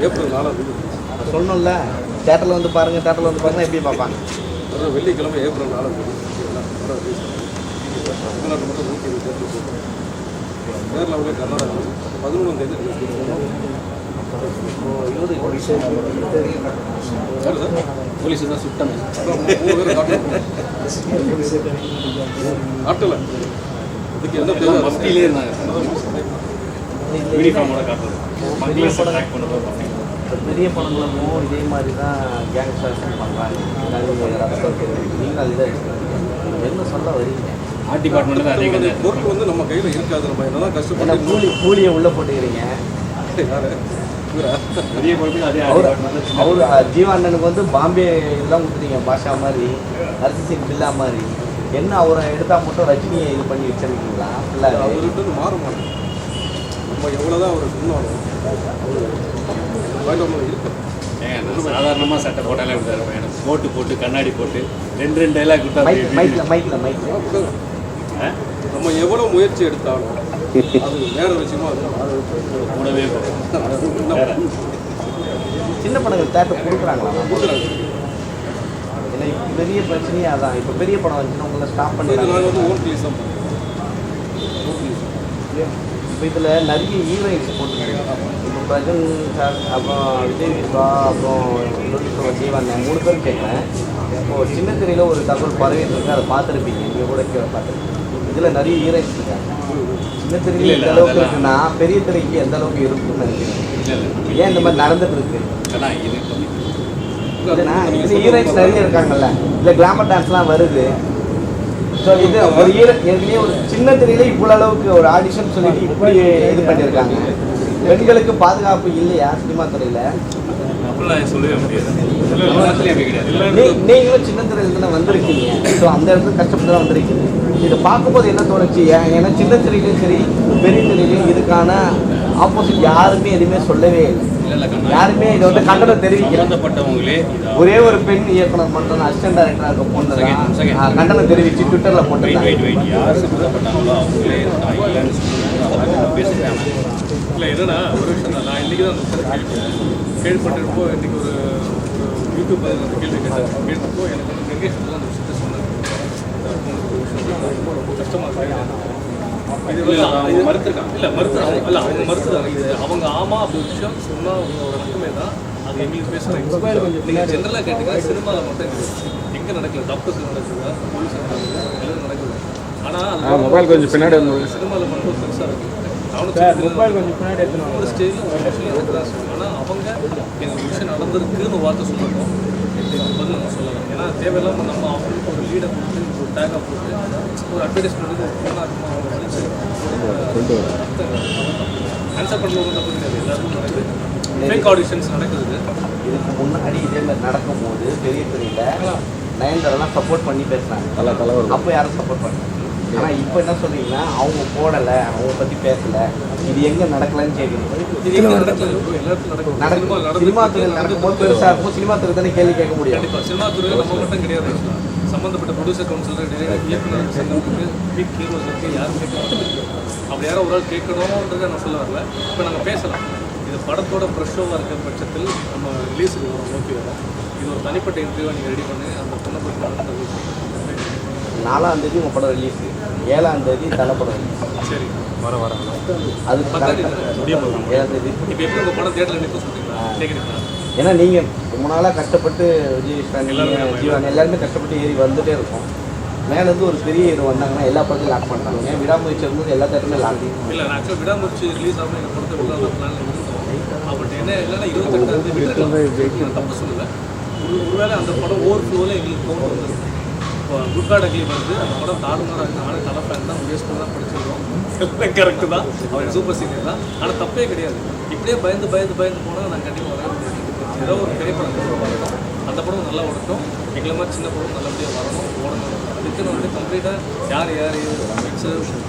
ஏப்ரல் 4 சொல்லணும்ல, தேட்டரில் வந்து பாருங்கள், தேட்டரில் வந்து பாருங்கள், எப்படி பார்ப்பாங்க? வெள்ளிக்கிழமை ஏப்ரல் 4 தமிழ்நாட்டு மட்டும் 120 தேட்டர் கேரளாவில் கர்நாடகா 11 தேதி போலீஸ் தான் சுட்டாங்க. ஆட்டல இதுக்கு என்ன மஃப்டிலே இருந்தாங்க. யூனிஃபார்மோட காட்டுறது பெரிய படங்களும் இதே மாதிரி தான் கேங்ஸ்டர்ஸ் பண்ணுறாங்க. நீங்கள் அதுதான் என்ன சொல்ல வரீங்க? ஆர்ட் டிபார்ட்மெண்ட் தான் அதிகம். பொருள் வந்து நம்ம கையில் இருக்காது. நம்ம என்னதான் கஷ்டப்பட்டு கூலியை உள்ளே போட்டுக்கிறீங்க. பெரிய பொறுப்பு அதே அவர் ஜீவா அண்ணனுக்கு வந்து பாம்பே இதெல்லாம் கொடுத்துட்டீங்க. பாஷா மாதிரி, ஹர்ஷி சிங் பில்லா மாதிரி. என்ன அவரை எடுத்தால் மட்டும் ரஜினியை இது பண்ணி வச்சிருக்கீங்களா? இல்லை, அவர்கிட்ட மாற மாட்டோம். நம்ம எவ்வளோதான் அவர் சொன்னாலும் அவர் இருக்கும். சாதாரணமாக சட்டை போட்டாலே அப்படி தான் இருப்பேன். எனக்கு கோட்டு போட்டு கண்ணாடி போட்டு 2 டைலாக் கொடுத்தா மைக்கில் நம்ம எவ்வளோ முயற்சி எடுத்தாலும் அது வேற விஷயமா அது கூடவே சின்ன படங்கள் தேட்டர் கொடுக்குறாங்களா? ஏன்னா இப்போ பெரிய பிரச்சனையே அதான். இப்போ பெரிய படம் வந்துச்சுன்னா உங்களை ஸ்டாப் பண்ணிடுறாங்க. நாங்கள் வந்து ஓன் ப்ளீஸ் தான் இப்போ இதில் நிறைய ஹீரோயின்ஸ் போட்டுருக்காங்க. இப்போ பிரஜன் சார், அப்புறம் விஜய் விஸ்வா, அப்புறம் ஜீவன் 3 பேரும் கேட்குறேன். இப்போது சின்ன திரையில் ஒரு தகவல் பரவிட்டு இருக்கு, அதை பார்த்துருப்பீங்க. நீங்கள் கூட பார்த்துருப்பீங்க. இதில் நிறைய ஹீரோயின்ஸ் இருக்காங்க. சின்ன திரையில் எந்த அளவுக்கு இருக்குன்னா பெரிய திரைக்கு எந்த அளவுக்கு இருக்குன்னு நினைக்கிறேன். ஏன் இந்த மாதிரி நடந்துட்டு இருக்கு? இது ஹீரோயின்ஸ் நிறைய இருக்காங்கல்ல, இல்லை கிளாமர் டான்ஸ்லாம் வருது. ஸோ இது ஒரு ஏற்கனவே ஒரு சின்ன திரையில இவ்வளோ அளவுக்கு ஒரு ஆடிஷன் சொல்லிட்டு இப்படி இது பண்ணியிருக்காங்க. பெண்களுக்கு பாதுகாப்பு இல்லையா சினிமா துறையில்? சொல்லவே முடியாது. நீங்களும் சின்ன திரையில் தானே வந்திருக்கீங்க. ஸோ அந்த இடத்துல கஷ்டப்பட்டு தான் வந்திருக்கீங்க. இதை பார்க்கும்போது என்ன தோணுச்சு? ஏன்னா சின்ன திரையிலையும் சரி பெரிய திரையிலையும் இதுக்கான ஆப்போசிட் யாருமே எதுவுமே சொல்லவே இல்லை. யாருமே இதை வந்து கண்டனம் தெரிவிக்கப்பட்டவங்களே ஒரே ஒரு பெண் இயக்குனர் மட்டும் அசிஸ்டன்ட் டைரக்டராக இருக்க பொண்ணு தான் கண்டனம் தெரிவித்து ட்விட்டரில் போட்டுருக்காங்க. யார் சம்மந்தப்பட்டாங்களோ அவங்களே பேசுகிறாங்க. இல்லை என்னன்னா ஒரு விஷயம் தான். நான் இன்றைக்கி தான் கேள்விப்பட்டிருப்போ இன்றைக்கி ஒரு யூடியூப் பதில் அந்த கேள்வி கேட்டப்போ எனக்கு வந்து நெகேஷன் அந்த விஷயத்தை சொன்னாங்க. ரொம்ப கஷ்டமாக இருக்கு. இது மறுத்துருக்காங்க. இல்லை இல்லை அவங்க மறுத்துறாங்க. இது அவங்க ஆமாம் அப்படி விஷயம் சொன்னால் அவங்களோட மட்டுமே தான் அது எங்களுக்கு பேசுகிறாங்க. நீங்கள் ஜென்ரலாக கேட்டீங்கன்னா சினிமாவில் மட்டும் எங்கே நடக்கல, தப்பு நடக்குதா, போலீஸ் எல்லாம் நடக்குது. ஆனால் அது மொபைல் கொஞ்சம் பின்னாடி சினிமாவில் மட்டும் பெருசாக இருக்குது. மொபைல் கொஞ்சம் பின்னாடி ஒரு ஸ்டேஜில் ஒரு விஷயம் நடக்குதான். ஆனால் அவங்க எங்கள் விஷயம் நடந்திருக்குன்னு ஒரு வார்த்தை சொல்லணும். பதில் நம்ம சொல்லலாம். ஏன்னா தேவையில்லாமல் நம்ம அவங்களுக்கு ஒரு லீடை கொடுத்து ஒரு டேக்காக போட்டு ஒரு அட்வர்டைஸ்மெண்ட்டுக்கு ஒரு பொண்ணாக இருக்குமா அவங்க வச்சு ஆன்சர் பண்ணுறது தப்பு கிடையாது. எல்லாருக்கும் நடக்குது. ஃபேக் ஆடிஷன்ஸ் நடக்குது. இதுக்கு முன்னாடி இதே மாதிரி நடக்கும்போது பெரிய திரையில் நயன்தாரெல்லாம் சப்போர்ட் பண்ணி பேசுகிறாங்க. அப்போ யாரும் சப்போர்ட் பண்ணாங்க. ஆனால் இப்போ என்ன சொல்றீங்கன்னா அவங்க போடலை, அவங்க பற்றி பேசலை, இது எங்கே நடக்கலன்னு கேட்குறீங்க. சினிமா துறையில் நடக்கும்போது பெருசாக இருக்கும். சினிமா துறை தானே கேள்வி கேட்க முடியும். கண்டிப்பாக சினிமா துறையில் நம்ம மட்டும் கிடையாது. சம்மந்தப்பட்ட ப்ரொடியூசர் கவுன்சிலர் இயக்குனர் சங்கத்துக்கு பிக் ஹீரோஸ் இருக்குது. யாரும் கேட்கணும். அப்படி யாரும் ஒரு ஆள் கேட்கணுன்றதை நான் சொல்ல வரல. இப்போ நாங்கள் பேசலாம். இது படத்தோட ப்ரெஷ்ஷோவாக இருக்கிற பட்சத்தில் நம்ம ரிலீஸுக்கு வரோம், நோக்கி வரோம். இது ஒரு தனிப்பட்ட இன்டர்வியூவாக நீங்கள் ரெடி பண்ணி அந்த பொண்ணை பற்றி 4ஆம் தேதி உங்கள் படம் ரிலீஸ், 7ஆம் தேதி தலை படம் ரிலீஸ். சரி வர அது 7ஆம் தேதி. இப்போ எப்படி உங்கள் படம் தேட்டரில் நிற்க சொல்கிறீங்களா கேட்குறீங்களா? ஏன்னா நீங்கள் ரொம்ப நாளாக கஷ்டப்பட்டு விஜய் ஜீவன் எல்லாருமே கஷ்டப்பட்டு ஏறி வந்துகிட்டே இருக்கும். மேலேருந்து ஒரு பெரிய ஹீரோ வந்தாங்கன்னா எல்லா படத்தையும் லாக் பண்ணுறாங்க. ஏன் விடாமுயற்சி இருக்கும்போது எல்லா தேட்டருமே லாக் இல்லை. நான் ஆக்சுவலாக விடாமுயற்சி ரிலீஸ் ஆகும் எங்கள் படத்தை விடாத பிளான் இருந்தோம். அப்படி என்ன இல்லைன்னா 28 தப்பு சொல்லலை. ஒருவேளை அந்த படம் ஓவர் ஃப்ளோவில் எங்களுக்கு கொண்டு வந்துருக்கு. இப்போ குட் கார்டு அக்லி வந்து அந்த படம் தாறுமாறாக இருக்குது. ஆனால் தலை ஃபேன் தான் வேஸ்ட் பண்ணி தான் படிச்சிருக்கோம். எல்லாம் கரெக்டு தான். அவன் சூப்பர் சீனியர் தான். ஆனால் தப்பே கிடையாது. இப்படியே பயந்து போனால் நான் கண்டிப்பாக வரவே முடியாது. ஏதோ ஒரு திரைப்படம் அந்த படம் நல்லா ஓடட்டும், எங்களை மாதிரி சின்ன படம் நல்லபடியாக வரணும், ஓடணும். அதுக்குன்னு வந்து கம்ப்ளீட்டாக யார்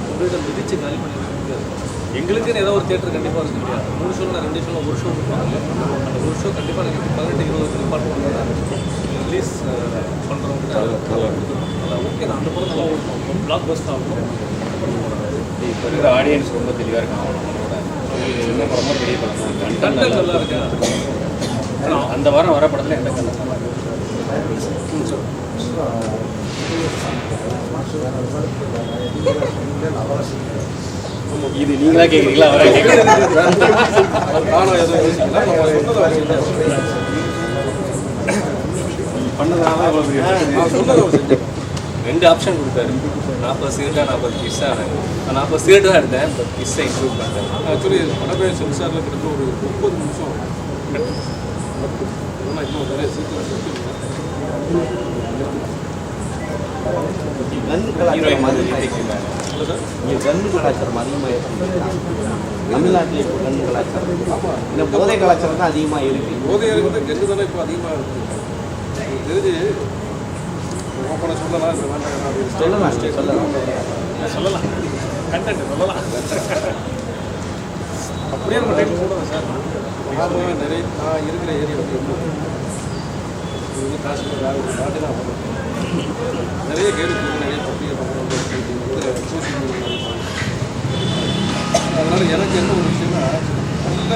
கம்ப்ளீட்டாக மிதிச்சு காலி பண்ணிட முடியாது. எங்களுக்குன்னு ஏதோ ஒரு தேட்டர் கண்டிப்பாக இருக்க முடியாது. 3 ஷோ நான் 2 ஷோ ஒரு ஷோ கொடுப்பாங்க. அந்த ஒரு ஷோ கண்டிப்பாக எனக்கு 18-20 டிபார்ட்மெண்ட் ரிலீஸ் பண்ணுறவங்க நல்லா ஓகே தான். அந்த படம் நல்லா ஓடணும், பிளாக் பஸ்ட் ஆகணும். இப்போ இருக்கிற ஆடியன்ஸ் ரொம்ப தெளிவாக இருக்காங்க. அவங்களோட சின்ன படமாக பெரிய படம் கண்டென்ட் நல்லா இருக்கா? அந்த வாரம் வர படத்தில் எந்த கண்டென்ட் இது நீங்களா கேட்குறீங்களா? அவரே பண்ணதால ரெண்டு ஆப்ஷன் கொடுத்தாரு. 40 சீட்டாக 40 கிஸ்ஸாக. நான் 40 சீட்டு தான் எடுத்தேன், பட் கிஸ்ஸை இன்க்ளூட் பண்ணிட்டேன். ஆக்சுவலி படமே சென்சாரில் கிட்ட ஒரு 30 நிமிஷம் இன்னும் நிறைய சீட்டில் கன் கலாச்சாரம் இங்கே கன் கலாச்சாரம் அதிகமாக இருக்குது. தமிழ்நாட்டில் இப்போ கன் கலாச்சாரம் இந்த போதை கலாச்சாரம் தான் அதிகமாக இருக்குது. போதை இருக்கிறது கெண்டு தானே இப்போ அதிகமாக இருக்குது. தெரிஞ்சு ஓப்பனாக சொல்லலாம், சொல்லலாம் கண்டென்ட் சொல்லலாம். அப்படியே நம்ம டைம் போடுவோம் சார். நிறைய நான் இருக்கிற ஏரியா வந்து காஷ்மீர் நாட்டு தான் நிறைய கேள்வி நிறைய பத்திரிகை பக்கம் சோசியல் மீடியா. அதனால் எனக்கு என்ன ஒரு விஷயம்னா, நல்ல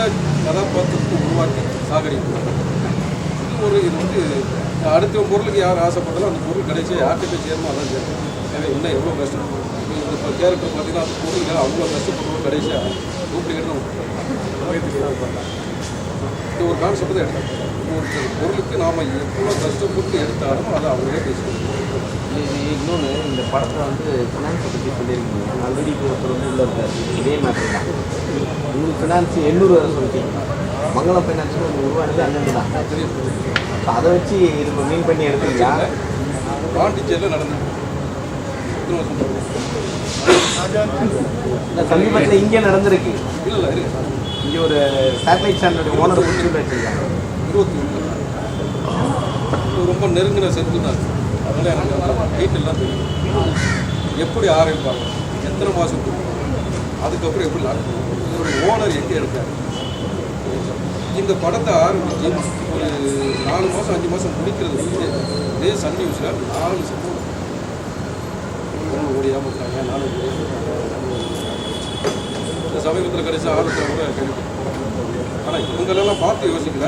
கதாபாத்திரத்தை உருவாக்கி சாகடிக்கணும். இது வந்து அடுத்த பொருளுக்கு யார் ஆசைப்பட்டாலும் அந்த பொருள் கடைசியாக யார்கிட்ட போய் சேருமோ அதான் சேரும். ஏன்னா இன்னும் எவ்வளோ கஷ்டம். இப்போ கேரக்டர் பார்த்தீங்கன்னா அந்த பொருளுக்கு அவ்வளோ கஷ்டப்படுறோம், கடைசியாக டூப்ளிகேட் தான் இந்த ஒரு கான்செப்ட் தான் எடுத்தாங்க. ஒரு பொருளுக்கு நாம் எவ்வளோ கஷ்டப்பட்டு எடுத்தாலும் அதை அவங்களே பேசுவோம். இன்னொன்று இந்த படத்தில் வந்து ஃபினான்ஸை பற்றி சொல்லியிருக்கீங்க. ஆல்ரெடி இப்போ ஒருத்தர் வந்து உள்ள இருக்கார். இதே மாதிரி தான் உங்களுக்கு ஃபினான்ஸ் 800 வரை சொல்லிட்டீங்க. மங்களம் ஃபைனான்ஸில் ஒரு உருவானது அண்ணன் தான். அதை வச்சு இது மீன் பண்ணி எடுத்தீங்களா? பாண்டிச்சேரியில் நடந்தது சமீபத்தில் இங்கே நடந்திருக்கு. இல்லை இருக்கு. இங்கே ஒரு சேட்டலைட் சேனலுடைய ஓனர் முடிச்சுட்டு வச்சுருக்காங்க. 21 ரொம்ப நெருங்கின செட்டு தான். அதனால் எனக்கு டீட்டெல்லாம் தெரியும். எப்படி ஆரம்பிப்பாங்க, எத்தனை மாதம் கொடுப்பாங்க, அதுக்கப்புறம் எப்படி லாக் பண்ணுவாங்க, இதோடைய ஓனர் எங்கே இருக்காரு. இந்த படத்தை ஆரம்பித்து ஒரு 4 மாதம் 5 மாதம் முடிக்கிறது வந்து இதே சன் நியூஸில் 4 சம்பவம் ஓடி ஏமாத்துறாங்க. 4 இந்த சமீபத்தில் கிடைச்ச ஆர்வத்தில் கூட கேள்வி. ஆனால் இவங்களெல்லாம் பார்த்து யோசிக்கல.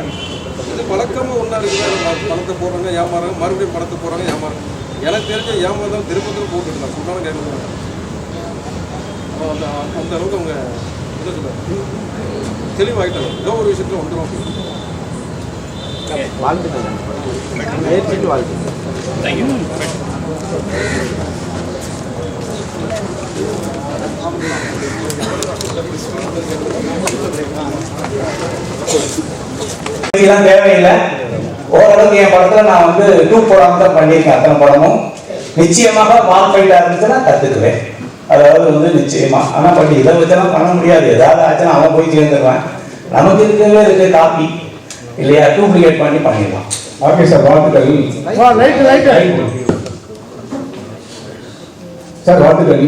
இது பழக்கமாக ஒன்றா இருக்கிற பணத்தை போடுறாங்க, ஏமாறாங்க, மறுபடியும் பணத்தை போடுறாங்க, ஏமாறாங்க. எனக்கு தெரிஞ்ச ஏமாதான் திருப்பத்தில் போட்டுருக்கலாம், சொன்னாலும் கேட்க மாட்டாங்க. அந்த அளவுக்கு அவங்க என்ன சொல்ல தெளிவாகிட்டாங்க. ஏதோ ஒரு விஷயத்தில் வந்துடும். வாழ்த்துக்கள், முயற்சிக்கு வாழ்த்துக்கள். இதெல்லாம் தேவையில்லை. ஓரளவுக்கு என் படத்துல நான் வந்து 2 போடாமல் தான் பண்ணியிருக்கேன். அத்தனை படமும் நிச்சயமாக வால் ஃபைட்டாக இருந்துச்சுன்னா கற்றுக்குவேன். அதாவது வந்து நிச்சயமா. ஆனால் பட் இதை வச்செல்லாம் பண்ண முடியாது. ஏதாவது ஆச்சுன்னா அவன் போய் சேர்ந்துருவேன். நமக்கு இருக்கவே இருக்கு காப்பி இல்லையா, டூப்ளிகேட் பண்ணி பண்ணிடலாம். ஓகே சார், வாழ்த்துக்கள் சார், வாழ்த்துக்கள்.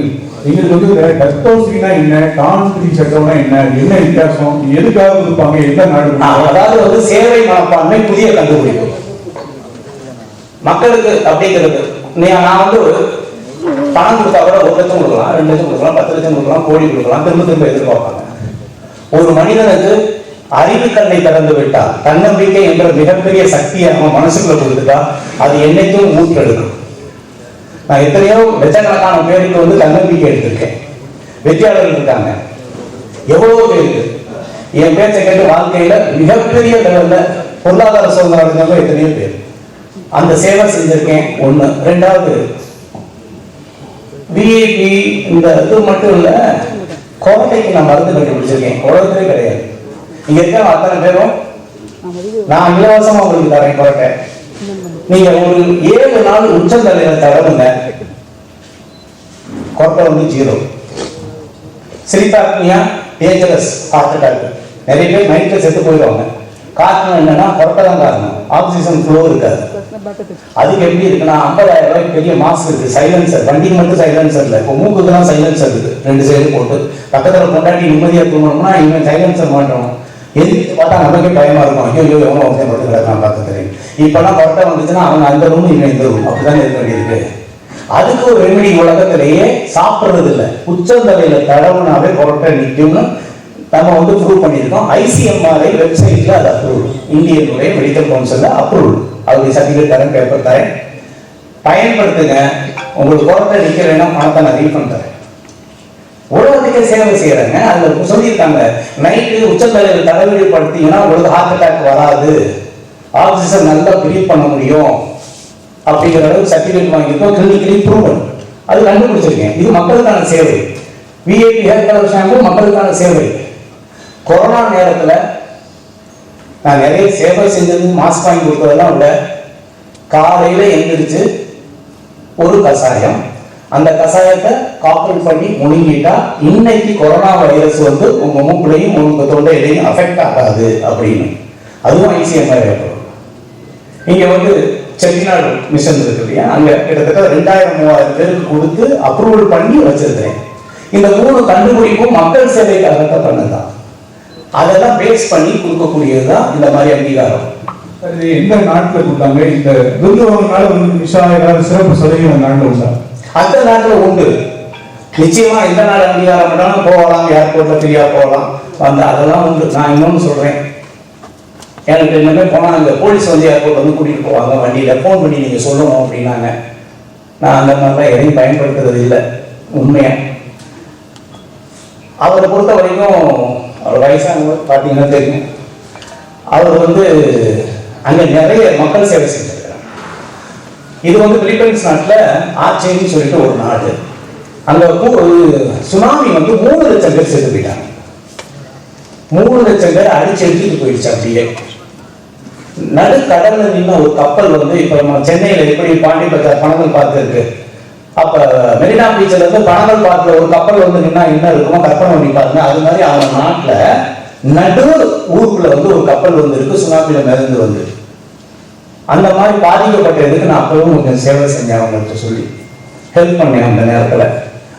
எங்களுக்கு வந்து டஸ்டோசினா என்ன, கான்ட்ரி சட்டம்னா என்ன வித்தியாசம், எதுக்காக கொடுப்பாங்க, எந்த நாடு? அதாவது வந்து சேவை மனப்பான்மை புதிய கண்டுபிடிப்பு மக்களுக்கு அப்படிங்கிறது. நான் வந்து பணம் கொடுத்தா கூட 1 லட்சம் கொடுக்கலாம், 2 லட்சம் கொடுக்கலாம், 10 லட்சம் கொடுக்கலாம், கோடி கொடுக்கலாம், திரும்ப எதிர்பார்ப்பாங்க. ஒரு மனிதனுக்கு அறிவு கண்ணை திறந்து விட்டால், தன்னம்பிக்கை என்ற மிகப்பெரிய சக்தியை அவன் மனசுக்குள்ள கொடுத்துட்டா அது என்னைக்கும் ஊற்றெடுக்கும். நான் எத்தனையோ லட்சக்கணக்கான பேருக்கு வந்து தன்னம்பிக்கை எடுத்திருக்கேன். வெற்றியாளர்கள் இருக்காங்க எவ்வளவோ பேருக்கு. என் பேச்சை கேட்டு வாழ்க்கையில மிகப்பெரிய லெவல்ல பொருளாதார சுதந்திரம் அடைஞ்சவங்க எத்தனையோ பேர். அந்த சேவை செஞ்சிருக்கேன். 1. 2வது விஐபி இந்த இது மட்டும் இல்ல, கோட்டைக்கு நான் மருந்து கண்டுபிடிச்சிருக்கேன். உலகத்திலே கிடையாது. இங்க இருக்க அத்தனை பேரும் நான் இலவசமா உங்களுக்கு தரேன் கோட்டை. நீங்க ஒரு 7 நாள் உச்சந்தலையில தடவுங்க, கோட்டை வந்து 0. சிரித்தாக்னியா டேஞ்சரஸ் ஹார்ட் அட்டாக். நிறைய பேர் நைட்ல செத்து போயிடுவாங்க. காரணம் என்னன்னா கொரட்டை தான் காரணம், ஆக்சிஜன் ஃப்ளோ இருக்காது. அதுக்கு எப்படி இருக்குன்னா 50,000 ரூபாய்க்கு பெரிய மாஸ்க் இருக்கு, சைலன்சர், வண்டிக்கு மட்டும் சைலன்சர் இல்லை, இப்போ மூக்குக்கு தான் சைலன்சர் இருக்கு, 2 சைடு போட்டு பக்கத்தில் கொண்டாடி நிம்மதியாக தூங்கணும்னா இவன் சைலன்சர் மாட்டோம். எதிர்த்து பார்த்தா நமக்கே பயமா இருக்கும், ஐயோ எவ்வளோ அவசியம் பட்டு கிடக்கான் பார்த்துக்கிறேன். இப்பெல்லாம் கொரட்டை வந்துச்சுன்னா அவங்க அந்த ரூம் இவன் இந்த ரூம் அப்படிதான் இருக்க வேண்டியிருக்கு. அதுக்கு ஒரு ரெமெடி உலகத்திலேயே சாப்பிட்றது இல்லை, உச்சந்தலையில தடவுனாவே கொரட்டை நிற்கும்னு நம்ம வந்து ப்ரூவ் பண்ணியிருக்கோம். ICMR வெப்சைட்ல அது அப்ரூவ், இந்தியனுடைய மெடிக்கல் கவுன்சில்ல அப்ரூவ். அவருடைய சர்டிஃபிகேட் தரேன், பேப்பர் தரேன், பயன்படுத்துங்க. உங்களுக்கு கொரட்டை நிற்கிறேன்னா பணத்தை நான் ரீஃபண்ட் தரேன். உலகத்துக்கு சேவை செய்யறாங்க. அதுல சொல்லியிருக்காங்க, நைட்டு உச்சந்தலையில் தடவிப்படுத்தீங்கன்னா உங்களுக்கு ஹார்ட் அட்டாக் வராது, ஆக்சிஜன் நல்லா பிரீத் பண்ண முடியும் அப்படிங்கிற அளவுக்கு சர்டிஃபிகேட் வாங்கியிருக்கோம், கிளினிக்கலி ப்ரூவன். அது கண்டுபிடிச்சிருக்கேன். இது மக்களுக்கான சேவை. விஐபி ஹெல்த் கலர் ஷாம்பு மக்களுக்கான சேவை. கொரோனா நேரத்தில் நான் நிறைய சேவை செஞ்சது, மாஸ்க் வாங்கி கொடுத்ததெல்லாம் விட காலையில எழுந்திரிச்சு ஒரு கஷாயம், அந்த கஷாயத்தை காப்பல் பண்ணி முழுங்கிட்டா இன்னைக்கு கொரோனா வைரஸ் வந்து உங்க மூக்குலையும் உங்க தொண்டையிலையும் அஃபெக்ட் ஆகாது அப்படின்னு. அதுவும் ICMR ஏற்படும். இங்க வந்து செட்டிநாடு மிஷன் இருக்கு இல்லையா, அங்க கிட்டத்தட்ட 2000-3000 பேருக்கு கொடுத்து அப்ரூவல் பண்ணி வச்சிருக்கிறேன். இந்த 3 கண்டுபிடிப்பும் மக்கள் சேவைக்காக பண்ணதான். அதெல்லாம் பேஸ் பண்ணி கொடுக்கக்கூடியதுதான் இந்த மாதிரி அங்கீகாரம். எந்த நாட்டில் கொடுத்தாங்க இந்த விருது வாங்கினால வந்து விஷா ஏதாவது சிறப்பு சலுகை அந்த நாட்டில் உண்டா? அந்த நாட்டில் உண்டு நிச்சயமா. எந்த நாடு அங்கீகாரம் பண்ணாலும் போகலாம், ஏர்போர்ட்ல ஃப்ரீயா போகலாம், வந்து அதெல்லாம் உண்டு. நான் இன்னொன்று சொல்றேன், எனக்கு என்னமே போனால் அந்த போலீஸ் வந்து ஏர்போர்ட் வந்து கூட்டிகிட்டு போவாங்க, வண்டியில் ஃபோன் பண்ணி நீங்கள் சொல்லணும் அப்படின்னாங்க. நான் அந்த மாதிரிலாம் எதையும் பயன்படுத்துறது இல்லை உண்மையாக. அவரை பொறுத்த வரைக்கும் அவர் வயசானவர் பார்த்தீங்கன்னா தெரியும், அவர் வந்து அங்கே நிறைய மக்கள் சேவை செஞ்சிருக்கிறார். இது வந்து பிலிப்பைன்ஸ் நாட்டில் ஆச்சேன்னு சொல்லிட்டு ஒரு நாடு, அங்கே சுனாமி வந்து 3 லட்சம் பேர் செத்து போயிட்டாங்க. 3 லட்சம் பேர் அடிச்சு எடுத்துட்டு போயிடுச்சு. அப்படியே நடுக்கடல்ல நின்று ஒரு கப்பல் வந்து இப்ப நம்ம சென்னையில எப்படி பாண்டி பஜார் பனகல் பார்க் இருக்கு, அப்ப மெரினா பீச்ல இருந்து பனகல் பார்க்ல ஒரு கப்பல் வந்து நின்னா என்ன இருக்குமோ கற்பனை பண்ணி பாருங்க. அது மாதிரி அவங்க நாட்டுல நடு ஊருக்குள்ள வந்து ஒரு கப்பல் வந்து இருக்கு, சுனாமியில மிதந்து வந்து. அந்த மாதிரி பாதிக்கப்பட்டதுக்கு நான் அப்பவும் கொஞ்சம் சேவை செஞ்சேன், அவங்கள்ட்ட சொல்லி ஹெல்ப் பண்ணேன் அந்த நேரத்துல.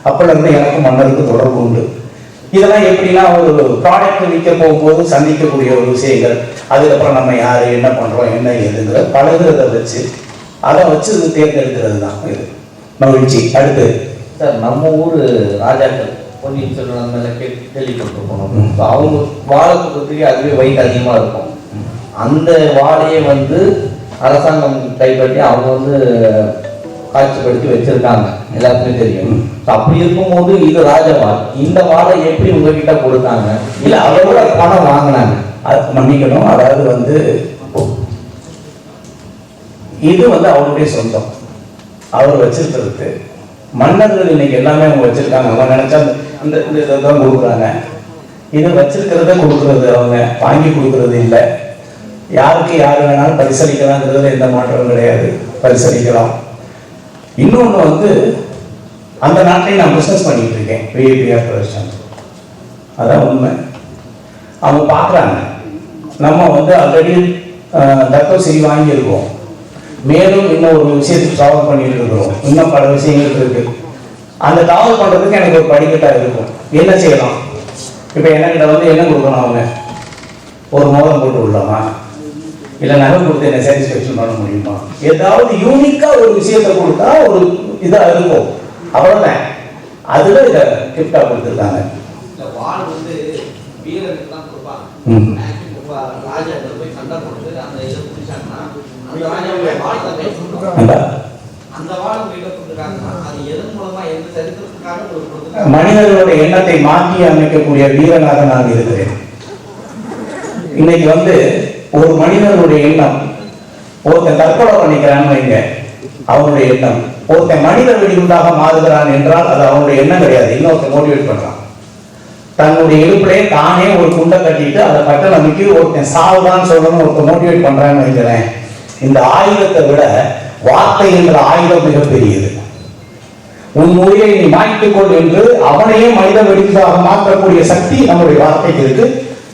அப்பல இருந்து எனக்கும் மன்னருக்கு தொடர்பு உண்டு. இதெல்லாம் எப்படின்னா ஒரு ப்ராடக்ட் விற்க போகும்போது சந்திக்கக்கூடிய ஒரு விஷயங்கள், அதுக்கப்புறம் நம்ம யாரு என்ன பண்றோம் என்ன ஏதுங்கிற பழகுறத வச்சு அதை வச்சு இது தேர்ந்தெடுக்கிறது தான் இது மகிழ்ச்சி. அடுத்து சார், நம்ம ஊர் ராஜாக்கள் பொன்னியின் செல்வன் மேல கேள்விப்பட்டிருக்கோம். அவங்க வாழை கொடுத்துக்கு அதுவே வெயிட் அதிகமா இருக்கும். அந்த வாழையை வந்து அரசாங்கம் கைப்பற்றி அவங்க வந்து காட்சிப்படுத்தி வச்சிருக்காங்க, எல்லாருக்குமே தெரியும். அப்படி இருக்கும்போது இது ராஜவாள், இந்த வாழை எப்படி உங்ககிட்ட கொடுத்தாங்க? இல்ல அவரோட பணம் வாங்கினாங்க? அது மன்னிக்கணும், அதாவது வந்து இது வந்து அவருடைய சொந்தம், அவர் வச்சிருக்கிறது. மன்னர்கள் இன்னைக்கு எல்லாமே அவங்க வச்சிருக்காங்க, அவங்க நினைச்சா இந்த இதான் கொடுக்குறாங்க. இது வச்சிருக்கிறத கொடுக்கறது, அவங்க வாங்கி கொடுக்கறது இல்லை. யாருக்கு யாரு வேணாலும் பரிசளிக்கலாங்கிறதுல எந்த மாற்றமும் கிடையாது, பரிசளிக்கலாம். இன்னொன்று வந்து அந்த நாட்டிலையும் நான் பிஸ்னஸ் பண்ணிட்டு இருக்கேன், விஐபிஆர் ப்ரொடக்ஷன். அதான் உண்மை. அவங்க பார்க்குறாங்க நம்ம வந்து ஆல்ரெடி தர்க்கோசிரி வாங்கியிருக்கோம், மேலும் இன்னும் ஒரு விஷயத்துக்கு ட்ராவல் பண்ணிட்டு இருக்கிறோம், இன்னும் பல விஷயங்கள் இருக்கு. அந்த ட்ராவல் பண்ணுறதுக்கு எனக்கு ஒரு படிக்கட்டாக இருக்கும். என்ன செய்யலாம்? இப்போ என்கிட்ட வந்து என்ன கொடுக்கணும்? அவங்க ஒரு மோதம் போட்டு விடலாமா, இல்லை நகை கொடுத்து என்ன சாட்டிஸ்ஃபேக்ஷன் பண்ண முடியுமா? ஏதாவது யூனிக்காக ஒரு விஷயத்தை கொடுத்தா ஒரு இதாக இருக்கும், அவ்வளோதான். அதில் இதை கிஃப்டாக கொடுத்துருக்காங்க. மனிதர்களுடைய எண்ணத்தை மாற்றி அமைக்கக்கூடிய வீரனாக நான் இருக்கிறேன். இன்னைக்கு வந்து ஒரு மனிதனுடைய எண்ணம், ஒருத்தன் தற்கொலை பண்ணிக்கிறான்னு வைங்க, அவனுடைய எண்ணம். ஒருத்தன் மனித வெடிகுண்டாக மாறுகிறான் என்றால் அது அவனுடைய எண்ணம் கிடையாது, இன்னொருத்தன் மோட்டிவேட் பண்றான். தன்னுடைய இடுப்பிலே தானே ஒரு குண்டை கட்டிட்டு அதை கட்டண அமைக்கி ஒருத்தன் சாவுதான் சொல்லணும் ஒருத்தன் மோட்டிவேட் பண்றான்னு வைக்கிறேன். இந்த ஆயுதத்தை விட வார்த்தை என்ற ஆயுதம் மிகப்பெரியது. உன் மொழியை நீ மாய்த்துக்கொள் என்று அவனையே மனித வெடிகுண்டாக மாற்றக்கூடிய சக்தி நம்முடைய வார்த்தைக்கு இருக்கு.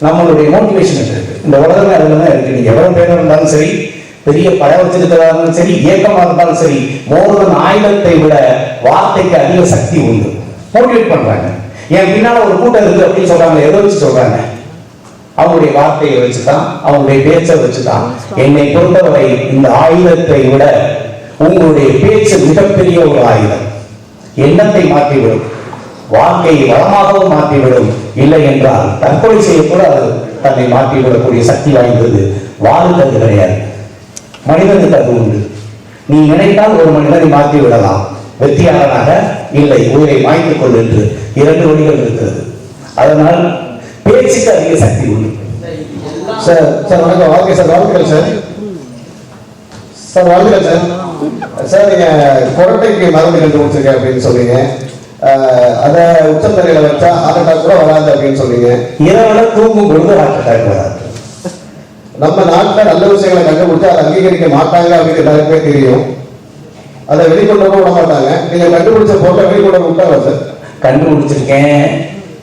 நம்மளுடைய மோட்டிவேஷன் இருக்கு. இந்த உலகமே அதில் தான் இருக்கு. நீங்க எவ்வளவு பேர் இருந்தாலும் சரி, பெரிய பய வச்சிருக்கிறதா இருந்தாலும் சரி, இயக்கமா இருந்தாலும் சரி, மோதன் ஆயுதத்தை விட வார்த்தைக்கு அதிக சக்தி உண்டு. மோட்டிவேட் பண்றாங்க. என் பின்னால ஒரு கூட்டம் இருக்கு அப்படின்னு சொல்றாங்க. எதை வச்சு சொல்றாங்க? அவங்களுடைய வார்த்தையை வச்சுதான், அவங்களுடைய பேச்சை வச்சுதான். என்னை பொறுத்தவரை இந்த ஆயுதத்தை விட உங்களுடைய பேச்சு மிகப்பெரிய ஒரு ஆயுதம். எண்ணத்தை மாற்றிவிடும், வாழ்க்கையை வளமாகவும் மாற்றிவிடும். இல்லை என்றால் தற்கொலை செய்யக்கூட அது தன்னை மாற்றிவிடக்கூடிய சக்தி வாய்ந்தது. வாழ்ந்தது கிடையாது, மனிதனுக்கு அது உண்டு. நீ நினைத்தால் ஒரு மனிதனை மாற்றி விடலாம், வெற்றியாளனாக இல்லை உயிரை மாய்த்துக் கொள் என்று 2 வழிகள் இருக்கிறது. அதனால் பேச்சுக்கு அதிக சக்தி உண்டு. சார் சார் வணக்கம். வாழ்க்கை சார், வாழ்த்துக்கள் சார். சார் வாழ்த்துக்கள் சார். சார் நீங்க கொரட்டைக்கு மருந்து கண்டுபிடிச்சிருக்கேன் அப்படின்னு சொல்றீங்க. அதை உச்சந்தரையில வச்சா ஹார்ட் அட்டாக் கூட வராது அப்படின்னு சொல்றீங்க. இரவுல தூங்கும் பொழுது ஹார்ட் அட்டாக் வராது. நம்ம நாட்டில் நல்ல விஷயங்களை கண்டுபிடிச்சா அதை அங்கீகரிக்க மாட்டாங்க அப்படின்னு எல்லாருக்குமே தெரியும். அதை வெளிக்கொண்டு விட மாட்டாங்க. நீங்க கண்டுபிடிச்ச பொருளை வெளிக்கொண்டு விட்டாங்க சார். கண்டுபிடிச்சிருக்கேன்,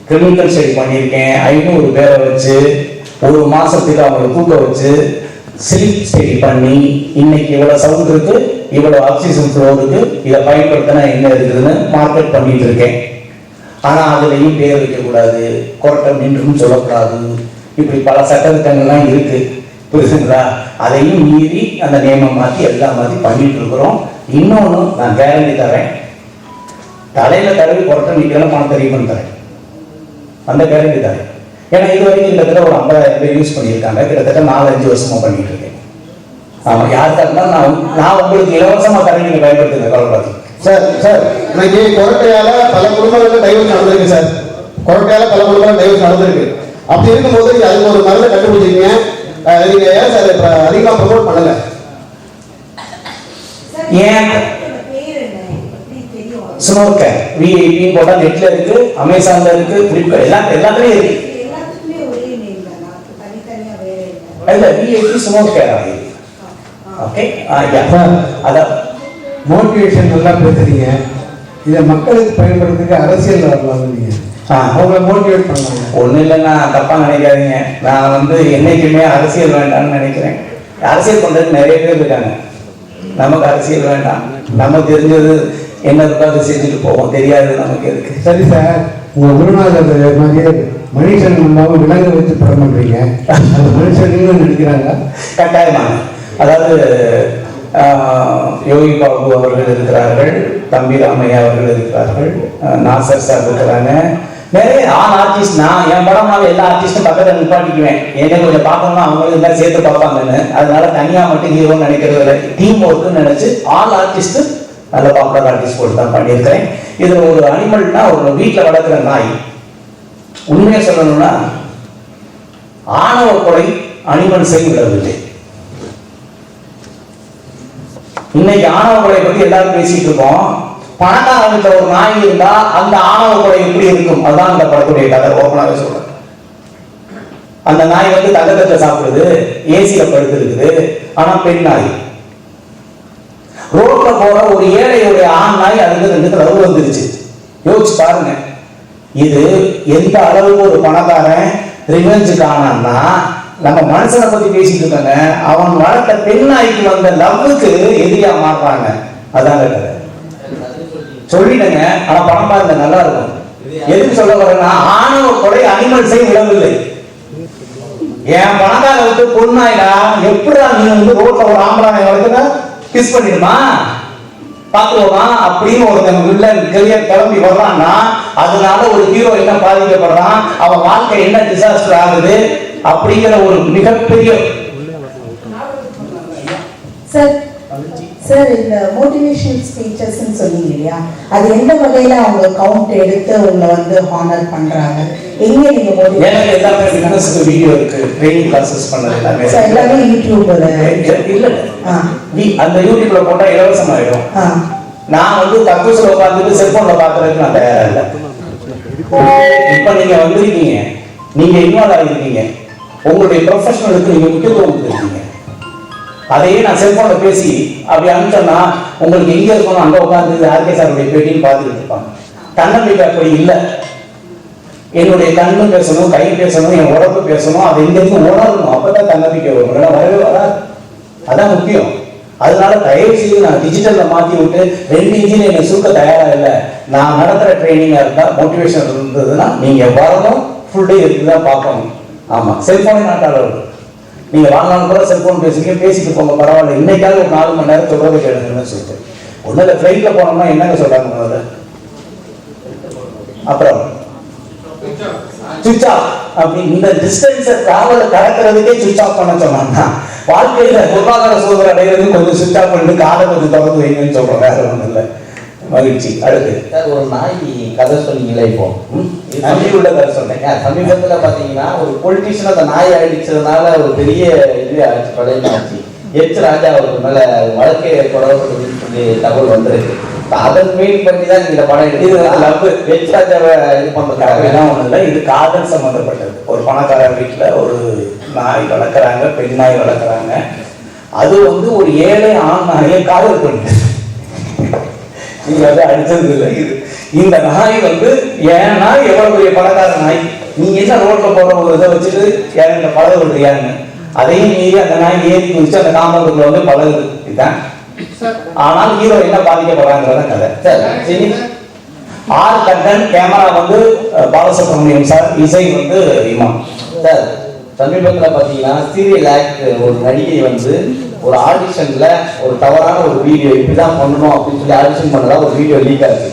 கிளினிக்கல் ஸ்டடி பண்ணியிருக்கேன். 500 பேரை வச்சு 1 மாசத்துக்கு அவங்களை தூக்க வச்சு ஸ்லீப் ஸ்டடி பண்ணி இன்னைக்கு இவ்வளவு சவுண்ட் இருக்கு, இவ்வளவு ஆக்சிஜன் ஃப்ளோ இருக்கு, இதை பயன்படுத்தினா என்ன இருக்குதுன்னு மார்க்கெட் பண்ணிட்டு இருக்கேன். ஆனா அதுலயும் பேர் வைக்க கூடாது, கொரட்டை நின்றுன்னு சொல்லக்கூடாது, இப்படி பல சட்டத்திட்டங்கள்லாம் இருக்கு, புரியுதுங்களா? அதையும் மீறி அந்த நியமம் மாற்றி எல்லாம் மாற்றி பண்ணிட்டு இருக்கிறோம். இன்னொன்னு நான் கேரண்டி தரேன், தலையில தடவி கொரட்டை நிற்கலாம் பணம் தெரியும் தரேன், அந்த கேரண்டி தரேன். ஏன்னா இது வரைக்கும் கிட்டத்தட்ட ஒரு 50,000 பேர் யூஸ் பண்ணியிருக்காங்க. கிட்டத்தட்ட 4-5 வருஷமா பண்ணிட்டு இருக்கேன். ஆமா, யாருக்கா இருந்தாலும் நான் உங்களுக்கு இலவசமா தரேன், நீங்க பயன்படுத்துங்க, கவலைப்படாது. சார் சார் இன்னைக்கு கொரட்டையால பல குடும்பங்களுக்கு டைவர்ஸ் நடந்திருக்கு சார். கொரட்டையால பல குடும்பங்கள் டைவர்ஸ் நடந்திருக்கு. அப்படி இருக்கும்போது அதுக்கு ஒரு மருந்தை கண்டுபிடிச்சிருக்கீங்க. நீங்க ஏன் சார் அதிகமா ப்ரமோட் பண்ணல? ஏன் ஸ்னோர்கேர் விஐபி போட்டா நெட்ல இருக்கு, அமேசான்ல இருக்கு, ஃபிளிப்கார்ட் எல்லாத்துலயும் இருக்கு. இல்ல விஐபி ஸ்னோர்கேர் ஆகுது. ஓகே, அதான் மோட்டிவேஷன் நல்லா பேசுறீங்க. இதை மக்களுக்கு பயன்படுத்துறதுக்கு அரசியல் வரலாம். நீங்க அவங்களை மோட்டிவேட் பண்ணலாம். ஒன்றும் இல்லைன்னா தப்பா நினைக்காதீங்க. நான் என்னைக்குமே அரசியல் வேண்டாம்னு நினைக்கிறேன். அரசியல் பண்றதுக்கு நிறைய பேர் இருக்காங்க. நமக்கு அரசியல் வேண்டாம், நம்ம தெரிஞ்சது என்ன இருக்கோ அதை செஞ்சுட்டு போவோம், தெரியாது நமக்கு இருக்கு. சரி சார், உங்க குருநாதர் மாதிரியே மனுஷன் இல்லாம விலங்கு வச்சு படம் பண்றீங்க. அந்த மனுஷன் நினைக்கிறாங்க கட்டாயமாக. அதாவது யோகி பாபு அவர்கள் இருக்கிறார்கள், தம்பி ராமையா அவர்கள் இருக்கிறார்கள், நாசர் சார் இருக்கிறாங்க, நிறைய ஆர்டிஸ்ட். நான் என் படம்னால எல்லா ஆர்டிஸ்டும் பக்கத்தில் நிப்பாட்டிக்குவேன். என்ன கொஞ்சம் பார்க்கணும்னா அவங்களுக்கு தான் சேர்த்து பார்ப்பாங்கன்னு. அதனால தனியா மட்டும் ஹீரோன்னு நினைக்கிறது இல்லை, டீம் ஒர்க்குன்னு நினைச்சு ஆல் ஆர்டிஸ்ட் நல்ல பாப்புலர் ஆர்டிஸ்ட் போட்டு தான் பண்ணியிருக்கிறேன். இதுல ஒரு அனிமல்னா ஒரு வீட்டில் வளர்க்குற நாய். உண்மையை சொல்லணும்னா ஆணவ கொலை அனிமல்ஸை விடவில்லை. இன்னைக்கு ஆணவ கொலை பத்தி எல்லாரும் பேசிட்டு இருக்கோம். பணக்கார வீட்டுல ஒரு நாய் இருந்தா அந்த ஆணவ கொலை எப்படி இருக்கும்? அதுதான் அந்த படத்துடைய கதை. ஓப்பனாவே சொல்றேன். அந்த நாய் தங்கத்தை சாப்பிடுது, ஏசியில படுத்து இருக்குது, ஆனா பெண் நாய். ரோட்ல போற ஒரு ஏழையுடைய ஆண் நாய் அதுக்கு 2 லவ் வந்துருச்சு. யோசிச்சு பாருங்க. இது எந்த அளவுக்கு ஒரு பணக்காரன் ரிவெஞ்சுக்கு ஆனான்னா, நம்ம மனுஷனை பத்தி பேசிட்டு இருக்காங்க, அவன் வளர்த்த பெண் நாய்க்கு வந்த லவ்வுக்கு எதிரியா மாறுறாங்க. அதான் கதை. சொல்லிட்டேங்க, ஆனா பணம் பாருங்க, நல்லா இருக்கும். எதுக்கு சொல்ல வரேன்னா, ஆணவ கொலை அனிமல்ஸை விடவில்லை. என் பணக்கார விட்டு பொண்ணாயிடா, எப்படிடா நீ ரோட்ல ஒரு ஆம்பளை வளர்க்குற கிஸ் பண்ணிடுமா பாத்துருவா அப்படின்னு ஒருத்தன் வில்லன் கிளம்பி வர்றான்னா, அதனால ஒரு ஹீரோ என்ன பாதிக்கப்படுறான், அவன் வாழ்க்கை என்ன டிசாஸ்டர் ஆகுது அப்படிங்கிற ஒரு மிகப்பெரிய. சார் இந்த மோட்டிவேஷனல் ஸ்பீச்சஸ்ன்னு சொன்னீங்க இல்லையா, அது எந்த வகையில அவங்க கவுண்ட் எடுத்து உங்களை ஹானர் பண்றாங்க? எங்க நீங்க எனக்கு எல்லாமே பிசினஸ்க்கு வீடியோ இருக்கு, ட்ரெயினிங் கிளாसेस பண்ணது எல்லாமே எல்லாமே யூடியூப்ல இல்ல. அந்த யூடியூப்ல போட்டா இலவசம் ஆயிடும். நான் கக்கூஸ்ல உட்கார்ந்துட்டு செல்போன்ல பாக்குறதுக்கு நான் தயாரா இல்லை. இப்ப நீங்க வந்திருக்கீங்க, நீங்க இன்வால்வ் ஆகிருக்கீங்க, உங்களுடைய ப்ரொஃபஷனலுக்கு நீங்க முக்கியத்துவம் கொடுத்துருக்கீங்க. அதையே நான் செல்போன்ல பேசி அப்படி அனுப்பிச்சோம்னா உங்களுக்கு எங்க இருக்கணும் அங்க உட்கார்ந்து ஆர்கே சாருடைய பேட்டின்னு பார்த்துட்டு இருப்பாங்க. தன்னம்பிக்கை அப்படி இல்லை. என்னுடைய கண்ணு பேசணும், கை பேசணும், என் உடம்பு பேசணும், அதை இங்கிருந்து உணரணும். அப்பதான் தன்னம்பிக்கை வரும். இல்லைன்னா வரவே வராது. அதான் முக்கியம். அதனால தயவு செய்து நான் டிஜிட்டல்ல மாற்றி விட்டு 2 இன்ச்சில் என்னை சுருக்க தயாராக இல்லை. நான் நடத்துகிற ட்ரைனிங்காக இருந்தால் மோட்டிவேஷன் இருந்ததுன்னா நீங்கள் வரணும், ஃபுல் டே இருக்குதான் பார்க்கணும். ஆமாம், செல்ஃபோனே நாட்டாளர். நீங்கள் வாங்கினாலும் கூட செல்ஃபோன் பேசிட்டு போங்க, பரவாயில்ல. இன்னைக்காவது ஒரு 4 மணி நேரம் சொல்கிறத கேளுங்கன்னு சொல்லிட்டு ஒன்றும் இல்லை. ஃப்ளைட்டில் போனோம்னா என்னங்க சொல்கிறாங்க முதல்ல? அப்புறம் சுவிட்ச் ஆஃப். அப்படி இந்த டிஸ்டன்ஸை டிராவலை கடக்கிறதுக்கே சுவிட்ச் ஆஃப் பண்ண சொன்னாங்கன்னா வாழ்க்கையில பொருளாதார சோதனை அடைகிறது கொஞ்சம் சுவிட்ச் ஆஃப் பண்ணிட்டு காதை கொஞ்சம் திறந்து வைங்கன்னு சொல்றோம். வேற ஒன்றும் இல்லை. மகிழ்ச்சி. அடுத்து ஒரு நாய் கதை சொன்னீங்களே, இப்போ உள்ள கதை சொன்னேன். சமீபத்தில் பார்த்தீங்கன்னா ஒரு பொலிட்டிஷியன் அந்த நாயை அடிச்சதுனால ஒரு பெரிய இது ஆச்சு, படையில ஆச்சு. எச் ராஜா அவருக்கு மேல வழக்கை தொடரப்பட்டதுன்னு சொல்லி தகவல் வந்திருக்கு. அதன் மீன் பண்ணி தான் இந்த படம் எடுத்து எச் ராஜாவை இது பண்றதுக்காக ஒன்றும் இல்லை. இது காதல் சம்பந்தப்பட்டது. ஒரு பணக்கார வீட்டில் ஒரு நாய் வளர்க்குறாங்க, பெண் நாய் வளர்க்குறாங்க. அது வந்து ஒரு ஏழை ஆண் நாயை காதல் பண்ணிட்டு நீங்க அதை அடிச்சது இல்லை. இது இந்த நாய் வந்து ஏன் நாய் எவ்வளவு பெரிய பணக்கார நாய், நீங்க என்ன ரோட்ல போற ஒரு இதை வச்சுட்டு என்கிட்ட பழக விடுறியான்னு அதையும் மீறி அந்த நாய் ஏறி குதிச்சு அந்த காம்பவுண்டுக்குள்ள வந்து பழகுது. இதுதான். ஆனால் ஹீரோ என்ன பாதிக்கப்படுறாங்கிறத கதை. சரி, ஆர் கட்டன், கேமரா வந்து பாலசுப்ரமணியம் சார், இசை வந்து இமாம் சார். சமீபத்தில் பார்த்தீங்கன்னா சீரியல் ஆக்ட் ஒரு நடிகை வந்து ஒரு ஆடிஷன்ல ஒரு தவறான ஒரு வீடியோ இப்படிதான் பண்ணணும் அப்படின்னு சொல்லி ஆடிஷன் பண்ணதா ஒரு வீடியோ லீக் ஆச்சு.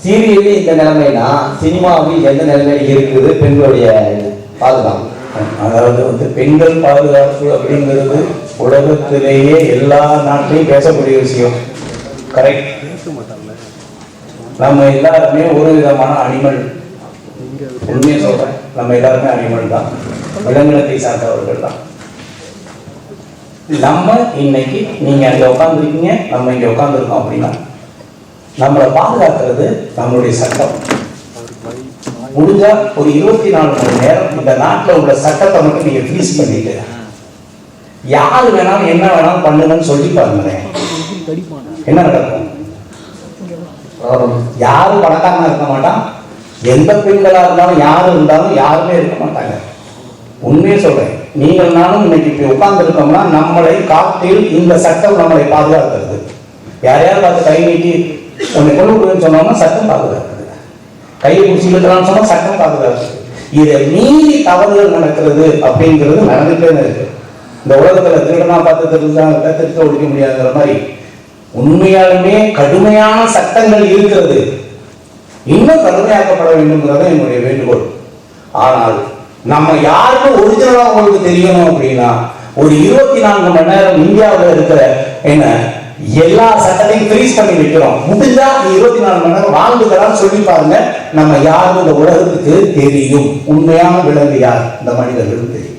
சீரியலே இந்த நிலைமைனா சினிமாவில் எந்த நிலைமையில இருக்குது பெண்களுடைய பாதுகாப்பு? அதாவது வந்து பெண்கள் பாதுகாப்பு அப்படிங்கிறது உலகத்திலேயே எல்லா நாட்டிலையும் பேசக்கூடிய விஷயம். கரெக்ட். நம்ம எல்லாருமே ஒரு விதமான அனிமல். உண்மையை சொல்றேன், நம்ம எல்லாருமே அனிமல் தான், விலங்கினத்தை சார்ந்தவர்கள் தான். நம்ம இன்னைக்கு நீங்க அங்க உட்காந்துருக்கீங்க, நம்ம இங்க உட்காந்துருக்கோம் அப்படின்னா நம்மளை பாதுகாக்கிறது நம்மளுடைய சட்டம். முடிஞ்சா ஒரு 24 மணி நேரம் இந்த நாட்டில் உள்ள சட்டத்தை மட்டும் நீங்க ஃப்ரீஸ் பண்ணிட்டு யாரு வேணாலும் என்ன வேணாலும் பண்ணுங்கன்னு சொல்லி பாருங்களேன், என்ன நடக்கும்? யாரும் பணக்காரனா இருக்க மாட்டான். எந்த பெண்களா இருந்தாலும் யாரு இருந்தாலும் யாருமே இருக்க மாட்டாங்க. உண்மையை சொல்றேன். நீங்கள் நானும் இன்னைக்கு இப்படி உட்கார்ந்து இருக்கோம்னா நம்மளை காட்டில் இந்த சட்டம் நம்மளை பாதுகாக்கிறது. யாரையாவது பார்த்து கை நீட்டி உன்னை கொண்டு விடுன்னு சொன்னோம்னா சட்டம் பாதுகாக்கிறது. கையை பிடிச்சிக்கிட்டலாம்னு சொன்னா சட்டம் பாதுகாக்கிறது. இதை மீறி தவறுகள் நடக்கிறது அப்படிங்கிறது நடந்துட்டே இருக்கு. இந்த உலகத்துல திருடனா பார்த்து திருத்த ஒழிக்க முடியாதுங்கிற மாதிரி உண்மையாலுமே கடுமையான சட்டங்கள் இருக்கிறது. இன்னும் கடுமையாக்கப்பட வேண்டும்ங்கிறத என்னுடைய வேண்டுகோள். ஆனால் நம்ம யாருக்கும் ஒரிஜினலா உங்களுக்கு தெரியணும் அப்படின்னா ஒரு 24 மணி நேரம் இந்தியாவில் இருக்கிற என்ன எல்லா சட்டத்தையும் ஃப்ரீஸ் பண்ணி வைக்கிறோம். முடிஞ்சா 24 மணி நேரம் வாழ்ந்துக்கலாம் சொல்லி பாருங்க. நம்ம யாரும் இந்த உலகத்துக்கு தெரியும். உண்மையான விலங்கு யார்? இந்த மனிதர்களுக்கு தெரியும்.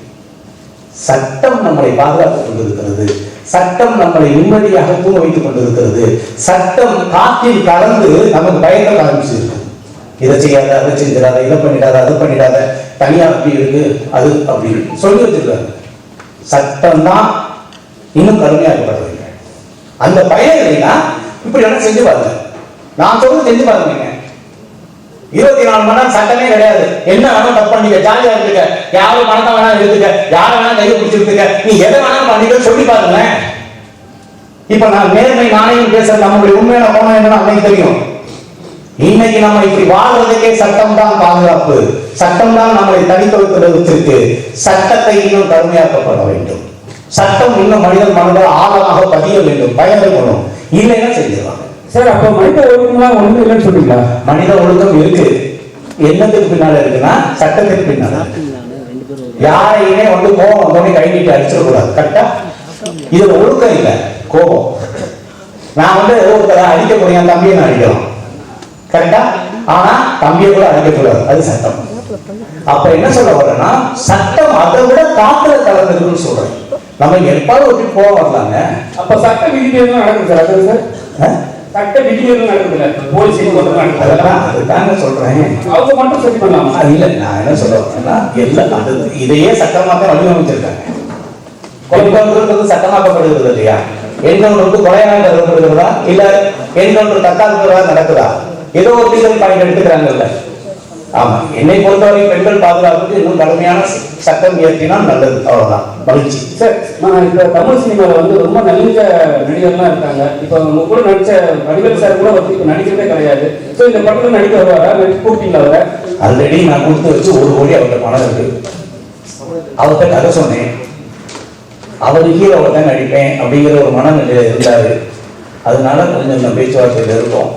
சட்டம் நம்மளை பாதுகாத்துக் கொண்டிருக்கிறது. சட்டம் நம்மளை நிம்மதியாக தூங்க வைத்துக் கொண்டிருக்கிறது. சட்டம் காற்றில் கலந்து நமக்கு பயத்தை ஆரம்பிச்சிருக்கு. இதை செய்யாத, அதை செஞ்சிடாத, இதை பண்ணிடாத, அதை பண்ணிடாத, தனியா அப்படி இருக்கு, அது அப்படின்னு சொல்லி வச்சிருக்காங்க. சட்டம் தான் இன்னும் கடுமையாக்கப்படவில்லை. அந்த பயம் இல்லைன்னா இப்படி எல்லாம் செஞ்சு பாருங்க. நான் சொல்றது செஞ்சு பாருங்க. 24 மணி நேரம் சட்டமே கிடையாது. என்ன வேணாலும் தப்பு பண்ணிக்க, ஜாலியா இருந்துக்க, யாரும் பணத்தை வேணா எடுத்துக்க, யாரை வேணா கையை பிடிச்சிருக்க, நீ எதை வேணாலும் பண்ணிக்க சொல்லி பாருங்க. இப்ப நான் நேர்மை நாணயம் பேசுற நம்மளுடைய உண்மையான கோணம் என்னன்னு அன்னைக்கு தெரியும். இன்னைக்கு நம்ம இப்படி வாழ்றதுக்கே சட்டம் தான் பாதுகாப்பு. சட்டம் தான் நம்மளை தனித்தொழில் வச்சிருக்கு. சட்டத்தை இன்னும் கடுமையாக்கப்பட வேண்டும். சட்டம் இன்னும் மனிதன் மனதில் ஆழமாக பதிய வேண்டும். பயணம் பண்ணும், இல்லைன்னா செஞ்சிருவாங்க. சார், அப்ப மனித ஒழுக்கம் ஒண்ணும் இல்லைன்னு சொல்றீங்களா? மனித ஒழுக்கம் இருக்கு. என்னத்துக்கு பின்னால இருக்குன்னா சட்டத்துக்கு பின்னால. யாரையுமே வந்து கோபம் வந்தோடனே கை நீட்டி அடிச்சிடக்கூடாது. கரெக்டா? இதுல ஒழுக்கம் இல்லை, கோபம். நான் வந்து ஒருத்தரை அடிக்க முடியும், தம்பியை நான் அடிக்கலாம். கரெக்டா? ஆனா தம்பியை கூட அடிக்கக்கூடாது. அது சட்டம். அப்ப என்ன சொல்ல வரேன்னா சட்டம் அதை விட காத்துல கலந்துருக்குன்னு சொல்றேன். நம்ம எப்பாவது ஒட்டி போக வரலாங்க. அப்ப சட்ட விதிமீறல் நடக்குது சார். அது சார் சட்ட விதிமீறல் நடக்குதுல்ல, போலீஸ் அதுதாங்க சொல்றேன். அவங்க மட்டும் சரி பண்ணலாமா? இல்ல, நான் என்ன சொல்ல வரேன்னா எல்லாம் இதையே சட்டமாக வடிவமைச்சிருக்காங்க. கொலைப்படுறது சட்டமாக்கப்படுகிறது இல்லையா? என்கவுண்டருக்கு கொலையாக கருதப்படுகிறதா? இல்ல என்கவுண்டர் தற்காலிகமாக நடக்குதா? ஏதோ ஒரு லீகல் பாயிண்ட் எடுத்துக்கிறாங்கல்ல. ஆமா, என்னை பொறுத்தவரை பெண்கள் பாதுகாப்புக்கு இன்னும் கடுமையான சட்டம் இயற்றினால் நல்லது, அவ்வளவுதான். மகிழ்ச்சி. சார், நான் இப்போ தமிழ் சினிமாவில் வந்து ரொம்ப நல்ல நடிகர்லாம் இருக்காங்க. இப்போ உங்க கூட நடிச்ச வடிவேல் சார் கூட வந்து இப்போ நடிக்கிறதே கிடையாது. ஸோ இந்த படத்தில் நடிக்க வருவாரா? நடிச்சு கூப்பிட்டீங்களா அவரை? ஆல்ரெடி நான் கொடுத்து வச்சு 1 கோடி அவர்கிட்ட பணம் இருக்கு. அவர்கிட்ட கதை சொன்னேன், அவர் ஹீரோவை தான் நடிப்பேன் அப்படிங்கிற ஒரு மனநிலையில் இருந்தாரு. அதனால கொஞ்சம் இந்த பேச்சுவார்த்தையில் இருக்கும்.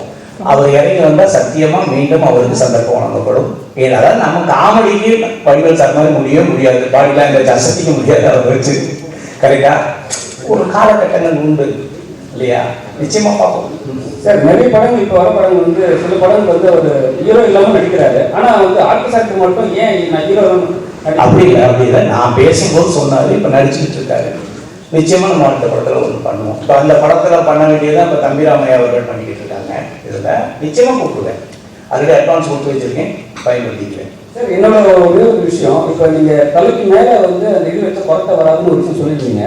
அவர் இறங்கி வந்தால் சத்தியமா மீண்டும் அவருக்கு சந்தர்ப்பம் வழங்கப்படும். ஏன்னா நம்ம காமெடிக்கு வடிவேல் சார் மாதிரி முடியாது, பாடி லாங்குவேஜ் அசத்திக்க முடியாது அவர் வச்சு. கரெக்டா? ஒரு காலகட்டங்கள் உண்டு இல்லையா? நிச்சயமா பார்ப்போம் சார். நிறைய படங்கள் இப்போ வர படங்கள் வந்து சில படங்கள் வந்து அவர் ஹீரோ இல்லாமல் நடிக்கிறாரு. ஆனால் வந்து ஆர்டிஸ்ட் மட்டும் ஏன் நான் ஹீரோ அப்படி இல்லை. நான் பேசும்போது சொன்னாரு, இப்போ நடிச்சுக்கிட்டு இருக்காரு. நிச்சயமா நம்ம அடுத்த படத்துல ஒன்று பண்ணுவோம். இப்போ அந்த படத்துல பண்ண வேண்டியதான் இப்போ தம்பிராமையா அவர்கள் பண்ணிக்கிட்டு இருக்காங்க. இதுல நிச்சயமா கூப்பிடுவேன். அதுல அட்வான்ஸ் கொடுத்து வச்சிருக்கேன், பயன்படுத்திக்கிறேன். சார், என்னோட ஒரே ஒரு விஷயம், இப்போ நீங்க தலைக்கு மேல வந்து அந்த இது வச்ச கொரட்டை வராதுன்னு ஒரு விஷயம் சொல்லிருக்கீங்க.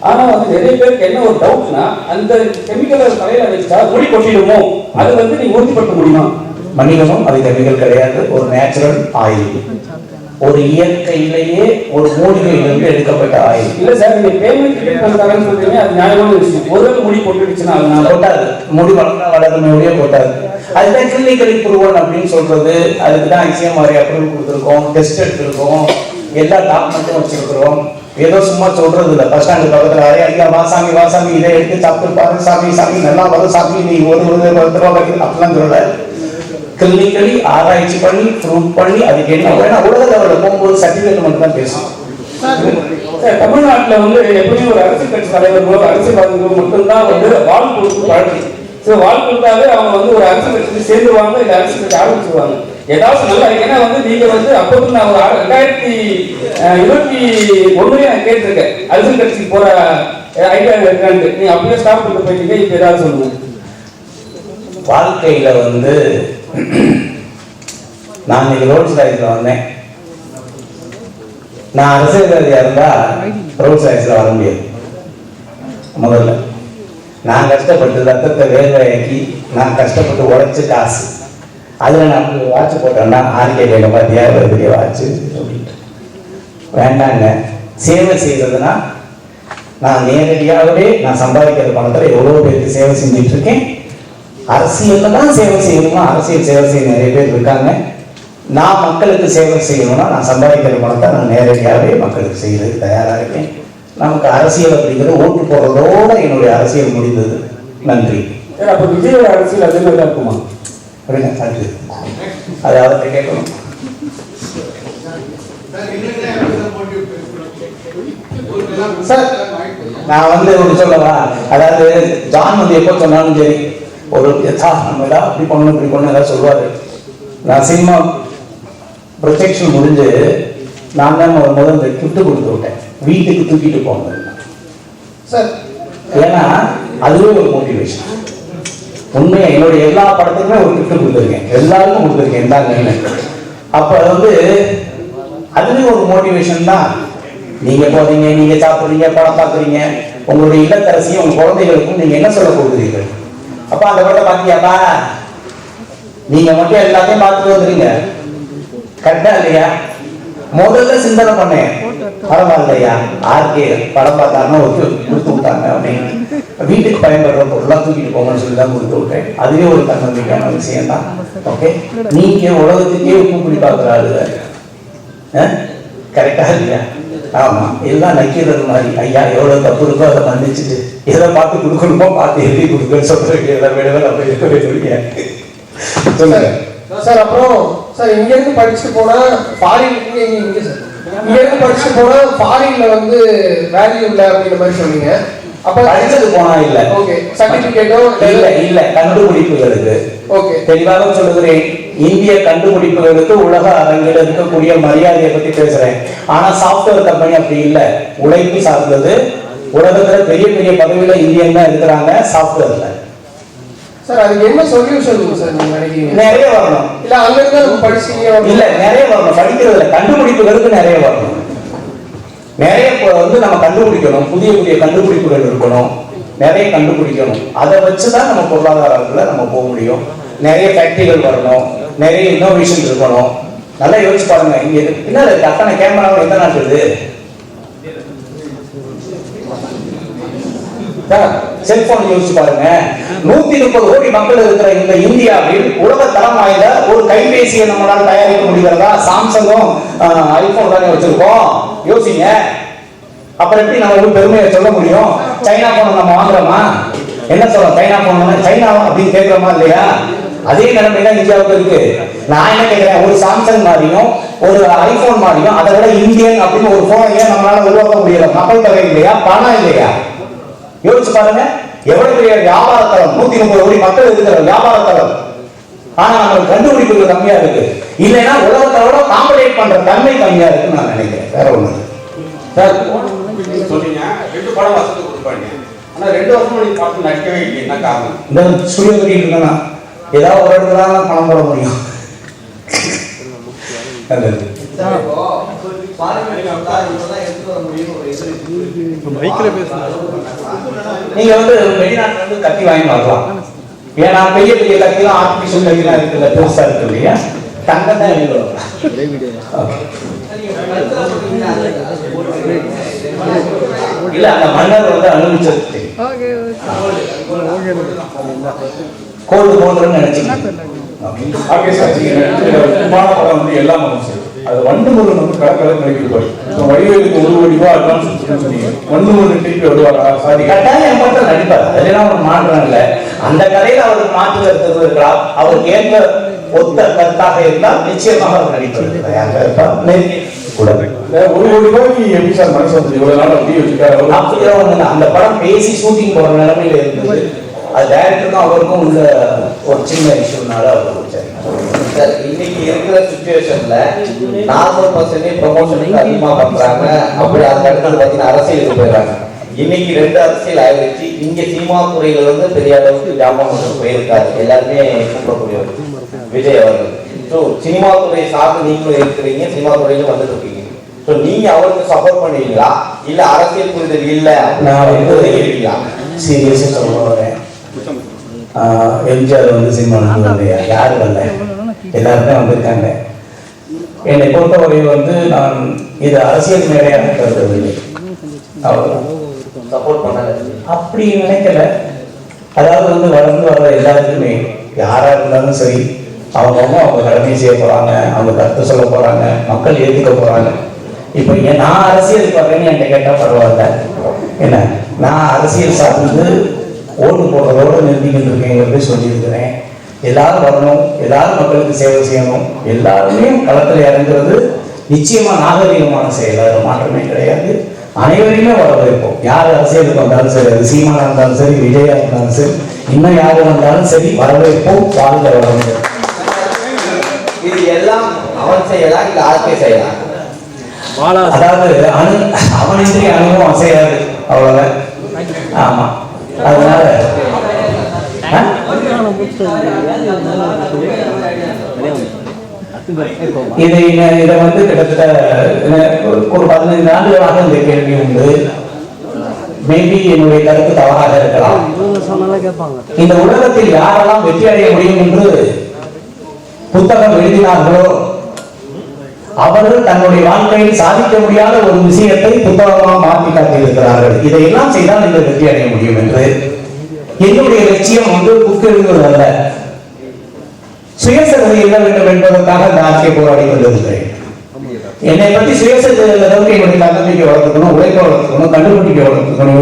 ஆனா வந்து நிறைய பேருக்கு என்ன ஒரு டவுட்னா, அந்த கெமிக்கலை தலையில வச்சா முடி கொட்டிடுமோ, அது வந்து நீங்க உறுதிப்படுத்த முடியுமா? மன்னிக்கணும், அது கெமிக்கல் கிடையாது, ஒரு நேச்சுரல் ஆயில், ஒரு இயற்கையிலேயே ஒரு மூலிகையிலிருந்து எடுக்கப்பட்ட ஆயில். இல்ல சார், நீங்க பேமெண்ட் பண்றாங்கன்னு சொல்றீங்க, அது நியாயமான விஷயம். ஒருவேளை முடி போட்டுடுச்சுன்னா அது நான் கொட்டாது, முடி வளர்மையோடய கொட்டாது. அதுதான் கிளினிக்கலி ப்ரூவன் அப்படின்னு சொல்றது. அதுக்கு தான் ஐசிஎம்ஆர் அப்ரூவல் கொடுத்துருக்கோம், டெஸ்ட் எடுத்துருக்கோம், எல்லா டாக்குமெண்ட்டும் வச்சிருக்கிறோம். ஏதோ சும்மா சொல்றது இல்லை. பஸ் ஸ்டாண்டு பக்கத்தில் ஐயா வாசாமி இதை எடுத்து சாப்பிட்டு பாரு சாமி நல்லா வரும் சாமி, நீ ஒரு ரூபா வைக்கணும் அப்படிலாம் சொல்லல. கிளினிக்கலி ஆராய்ச்சி பண்ணி ப்ரூவ் பண்ணி அதுக்கு என்ன வேணா உலக லெவலில் போகும்போது சர்டிஃபிகேட் மட்டும் தான் பேசணும். தமிழ்நாட்டில் வந்து எப்படியும் ஒரு அரசியல் கட்சி தலைவர்களோ அரசியல்வாதிகளோ மட்டும்தான் வந்து வாழ் கொடுத்து பழக்கி. ஸோ வாழ் கொடுத்தாவே அவங்க வந்து ஒரு அரசியல் கட்சி சேர்ந்துருவாங்க, இல்லை அரசியல் கட்சி ஆரம்பிச்சிருவாங்க. ஏதாவது நல்லா ஏன்னா வந்து நீங்க வந்து அப்போது நான் ஒரு 2021 நான் கேட்டிருக்கேன் அரசியல் கட்சிக்கு போற ஐடியா இருக்கான்ட்டு. நீங்க அப்படியே ஸ்டாப் பண்ணிட்டு போயிட்டீங்க. இப்போ ஏதாவது சொல்லுங்க. வாழ்க்கையில வந்து நான் இன்னைக்கு ரோல்ஸ் ராய்ஸ்ல வந்தேன். நான் அரசியல்வாதியா இருந்தா ரோல்ஸ் ராய்ஸ்ல வர முடியாது. முதல்ல நான் கஷ்டப்பட்டு ரத்தத்தை வேர்வையாக்கி நான் கஷ்டப்பட்டு உழைச்சு காசு அதுல நான் வாட்ச் போட்டேன்னா ஆர்கே கையில பார்த்தியா பெரிய வாட்ச் சொல்லிட்டு வேண்டாங்க. சேவை செய்யறதுன்னா நான் நேரடியாகவே நான் சம்பாதிக்கிற பணத்துல எவ்வளவு பேருக்கு சேவை செஞ்சுட்டு இருக்கேன். அரசியல்ல தான் சேவை செய்யணும்னா அரசியல் சேவை செய்ய நிறைய பேர் இருக்காங்க. நான் மக்களுக்கு சேவை செய்யணும்னா நான் சம்பாதிக்கிற பணத்தை நான் நேரடியாகவே மக்களுக்கு செய்யறதுக்கு தயாராக இருக்கேன். நமக்கு அரசியல் அப்படிங்கிறது ஓட்டு போடுறதோட என்னுடைய அரசியல் முடிந்தது. நன்றி. அப்ப விஜயோட அரசியல் அதே மாதிரி இருக்குமா? அடுத்து அது அவர்கிட்ட கேட்கணும். சார் நான் வந்து ஒரு சொல்லவா, அதாவது ஜான் வந்து எப்போ சொன்னாலும் சரி ஒரு நம்ம ஏதாவது அப்படி பண்ணணும் இப்படி பண்ணணும் ஏதாவது சொல்லுவாரு. நான் சினிமா ப்ரொஜெக்ஷன் முடிஞ்சு நான் தான் முதல் இந்த கிஃப்ட் கொடுத்து விட்டேன், வீட்டுக்கு தூக்கிட்டு போங்க சார். ஏன்னா அதுவே ஒரு மோட்டிவேஷன். உண்மையா என்னுடைய எல்லா படத்துக்குமே ஒரு கிஃப்ட் கொடுத்துருக்கேன், எல்லாருக்கும் கொடுத்துருக்கேன் தாங்க. அப்ப வந்து அதுவே ஒரு மோட்டிவேஷன் தான். நீங்க போறீங்க, நீங்க சாப்பிடுறீங்க, படம் பார்க்குறீங்க, உங்களுடைய இல்லத்தரசியும் உங்க குழந்தைகளுக்கும் நீங்க என்ன சொல்ல போகிறீர்கள்? அப்ப அந்த படத்தை பாத்தியாப்பா, நீங்க மட்டும் எல்லாத்தையும் பார்த்துட்டு வந்துருங்க, கரெக்டா இல்லையா? முதல்ல சிந்தனை பண்ணேன், பரவாயில்லையா ஆர்கே படம் பார்த்தாருன்னா கொடுத்து விட்டாங்க அப்படின்னு, வீட்டுக்கு பயன்படுற பொருள்லாம் தூக்கிட்டு போங்கன்னு சொல்லி தான் கொடுத்து விட்டேன். அதுவே ஒரு தன்னம்பிக்கையான விஷயம் தான். ஓகே, நீங்க உலகத்துக்கே கூப்பிடி பார்க்குறாரு, கரெக்டா இல்லையா? ஆமா, எல்லாம் நக்கிறது மாதிரி ஐயா எவ்வளவு தப்பு இருக்கோ அதை மன்னிச்சுட்டு எதை பார்த்து கொடுக்கணுமோ பார்த்து எழுதி கொடுக்குன்னு சொல்றேன். எதை விடவே நம்ம இருக்கவே சொல்லிங்க. சொல்லுங்க சார். அப்புறம் சார் இங்க இருந்து படிச்சுட்டு போனா ஃபாரின், இங்க சார் இங்க இருந்து படிச்சுட்டு போனா ஃபாரின்ல வந்து வேல்யூ இல்லை அப்படின்ற மாதிரி சொன்னீங்க. அப்ப படிச்சது போனா இல்ல, ஓகே, சர்டிபிகேட்டோ இல்ல இல்ல கண்டுபிடிப்புகளுக்கு ஓகே தெளிவாக சொல்லுகிறேன். இந்திய கண்டுபிடிப்புகளுக்கு உலக அரங்கில் இருக்கக்கூடிய மரியாதையை பத்தி பேசுறேன். ஆனா சாப்ட்வேர் கம்பெனி அப்படி இல்ல, உழைப்பு சார்ந்தது. உலகத்துல பெரிய பெரிய பதவியில இந்தியன் தான் இருக்கிறாங்க சாப்ட்வேர்ல. சார் அதுக்கு என்ன சொல்யூஷன் சார் நீங்க நினைக்கிறீங்க? நிறைய வரணும். இல்ல அங்க இருந்தா நம்ம படிச்சீங்க இல்ல, நிறைய வரணும். படிக்கிறதுல கண்டுபிடிப்புகளுக்கு நிறைய வரணும். நிறைய வந்து நம்ம கண்டுபிடிக்கணும், புதிய புதிய கண்டுபிடிப்புகள் இருக்கணும், நிறைய கண்டுபிடிக்கணும். அதை வச்சுதான் நம்ம பொருளாதாரத்துல நம்ம போக முடியும். நிறைய ஃபேக்டரிகள் வரணும், நிறைய இன்னோவேஷன் இருக்கணும். நல்லா யோசிச்சு பாருங்க. இங்க பின்னால அத்தனை கேமராவும் எந்த நாட்டுது? செல்போன் யோசிச்சு பாருங்க. 130 கோடி மக்கள் இருக்கிற இந்த இந்தியாவில் உலக தரம் வாய்ந்த ஒரு கைபேசியை நம்மளால தயாரிக்க முடிகிறதா? சாம்சங்கும் ஐபோன் தானே வச்சிருக்கோம். யோசிங்க. அப்புறம் எப்படி நம்ம பெருமையை சொல்ல முடியும்? சைனா போன நம்ம வாங்குறோமா? என்ன சொல்றோம்? சைனா போன சைனா அப்படின்னு கேட்கிறோமா இல்லையா? அதே நிலைமை தான் இந்தியாவுக்கு இருக்கு. நான் என்ன கேட்கிறேன், ஒரு சாம்சங் மாதிரியும் ஒரு ஐபோன் மாதிரியும் அதை விட இந்தியன் அப்படின்னு ஒரு போனை ஏன் நம்மளால உருவாக்க முடியல? மக்கள் தொகை இல்லையா? பணம் இல்லையா? யோசிச்சு பாருங்க. எவ்வளவு பெரிய வியாபார தளம், 130 கோடி மக்கள் இருக்கிற வியாபார தளம். ஆனா நம்ம கண்டுபிடிப்புகள் கம்மியா இருக்கு. இல்லைன்னா உலகத்தோட காம்படேட் பண்ற தன்மை கம்மியா இருக்குன்னு நான் நினைக்கிறேன். வேற ஒண்ணு சொன்னீங்க 2 படம் வசதி கொடுப்பாங்க. ஆனா 2 வருஷமா நீங்க பார்த்து நடிக்கவே இல்லை. என்ன காரணம்? இந்த ஸ்டுடியோ கட்டிட்டு இருக்கேன்னா ஏதாவது ஒரு இடத்துல தான் பணம் போட முடியும். நீங்க வந்து வெளிநாட்டுல இருந்து கத்தி வாங்கி வரலாம். ஏன்னா பெரிய பெரிய கத்திலாம் ஆர்டிபிஷியல் கத்திலாம் இருக்குல்ல, பெருசா இருக்கு இல்லையா? தங்கம் தான் வெளியில இல்ல, அந்த மன்னர் வந்து அனுபவிச்சது கோல்டு போன்றன்னு நினைச்சீங்க. ஓகே சார், விமான படம் வந்து எல்லாம் சார். அது வண்டுமுருகன் வந்து கடற்கரை நடிக்கிறார். வடிவேலுக்கு 1 கோடி ரூபாய் அட்வான்ஸ் சொன்னீங்க. வண்டுமுருகன் திருப்பி வருவாரா? சாரி, கட்டாயம் மட்டும் நடிப்பார். அதெல்லாம் ஒரு மாற்றம் இல்லை. அந்த கதையில அவருக்கு மாற்று கருத்து இருக்கலாம். அவருக்கு ஏற்ற ஒத்த கருத்தாக இருந்தால் நிச்சயமாக அவர் நடிப்பார். 1 கோடி ரூபாய்க்கு எப்படி சார் மனசு வந்து இவ்வளவு நாள் அப்படி வச்சுக்காரு? அப்படிதான் ஒண்ணு. அந்த படம் பேசி ஷூட்டிங் போற நிலைமையில இருந்தது. அது டைரக்டருக்கும் அவருக்கும் உள்ள ஒரு சின்ன இஷ்யூனால அவர் சார், இன்னைக்கு இருக்கிற சிச்சுவேஷன்ல 40% ப்ரமோஷனுக்கு அதிகமா பண்றாங்க. அப்படி அந்த இடத்துல பாத்தீங்கன்னா அரசியலுக்கு போயிடுறாங்க. இன்னைக்கு 2 அரசியல் ஆயிடுச்சு. இங்க சினிமா துறைகள் வந்து பெரிய அளவுக்கு ஜாமான் போயிருக்காரு. எல்லாருமே கூப்பிடக்கூடியவர் விஜய் அவர்கள். ஸோ சினிமா துறையை சார்ந்து நீங்களும் இருக்கிறீங்க, சினிமா துறையிலும் வந்துட்டு இருக்கீங்க. ஸோ நீங்க அவருக்கு சப்போர்ட் பண்ணுவீங்களா, இல்ல அரசியல் புரிதல் இல்ல நான் வந்து சீரியஸா சொல்ல வரேன். எம்ஜிஆர் வந்து சினிமா இல்லையா? யாரும் வரல, எல்லாருமே வந்திருக்காங்க. என்னை பொறுத்தவரையில் வந்து நான் இது அரசியல் மேடையாக கருதவில்லை. அவர் சப்போர்ட் பண்ணல அப்படி நினைக்கல. அதாவது வந்து வளர்ந்து வர்ற எல்லாருக்குமே யாரா இருந்தாலும் சரி, அவங்கவுங்க அவங்க கடமையை செய்ய போறாங்க, அவங்க கருத்து சொல்ல போறாங்க, மக்கள் ஏற்றுக்க போறாங்க. இப்போ நான் அரசியலுக்கு வரேன்னு என்கிட்ட கேட்டால் பரவாயில்ல. என்ன, நான் அரசியல் சார்ந்து ஓட்டு போடுறதோடு நிறுத்திக்கிட்டு இருக்கேங்கிறது சொல்லியிருக்கிறேன். எல்லாரும் வரணும், எல்லாரும் மக்களுக்கு சேவை செய்யணும், எல்லாருமே களத்தில் இறங்குறது நிச்சயமா நாகரீகமான செயல். அது மாற்றமே கிடையாது. அனைவரையுமே வரவேற்போம். யார் அரசியலுக்கு வந்தாலும் சரி, அது சீமானா இருந்தாலும் சரி, விஜயா இருந்தாலும் சரி, இன்னும் யாரு வந்தாலும் சரி, வரவேற்போம். வாழ்ந்த வளர்ந்து இது எல்லாம் அவன் செய்யலாம், இல்ல ஆர்கே செய்யலாம். அதாவது அவனின்றி அனுபவம் செய்யாது, அவ்வளவுதான். ஆமா, அதனால இதை வந்து கிட்டத்தட்ட ஒரு 15 ஆண்டுகளாக இந்த கேள்வி உண்டு. மேபி என்னுடைய கருத்து தவறாக இருக்கலாம். இந்த உலகத்தில் யாரெல்லாம் வெற்றி அடைய முடியும் என்று புத்தகம் எழுதினார்களோ அவர்கள் தன்னுடைய வாழ்க்கையில் சாதிக்க முடியாத ஒரு விஷயத்தை புத்தகமாக மாற்றி காட்டியிருக்கிறார்கள். இதையெல்லாம் செய்தால் நீங்கள் வெற்றி அடைய முடியும் என்று. என்னுடைய லட்சியம் வந்து புக் எழுதுவதல்ல, சுயசரிதை எழுத வேண்டும் என்பதற்காக இந்த ஆட்சியை போராடி கொண்டிருக்கிறேன். என்னை பற்றி சுயசரிதை அளவுக்கு என்னுடைய தன்னம்பிக்கை வளர்த்துக்கணும், உழைக்க வளர்த்துக்கணும், கண்டுபிடிக்க வளர்த்துக்கணும்.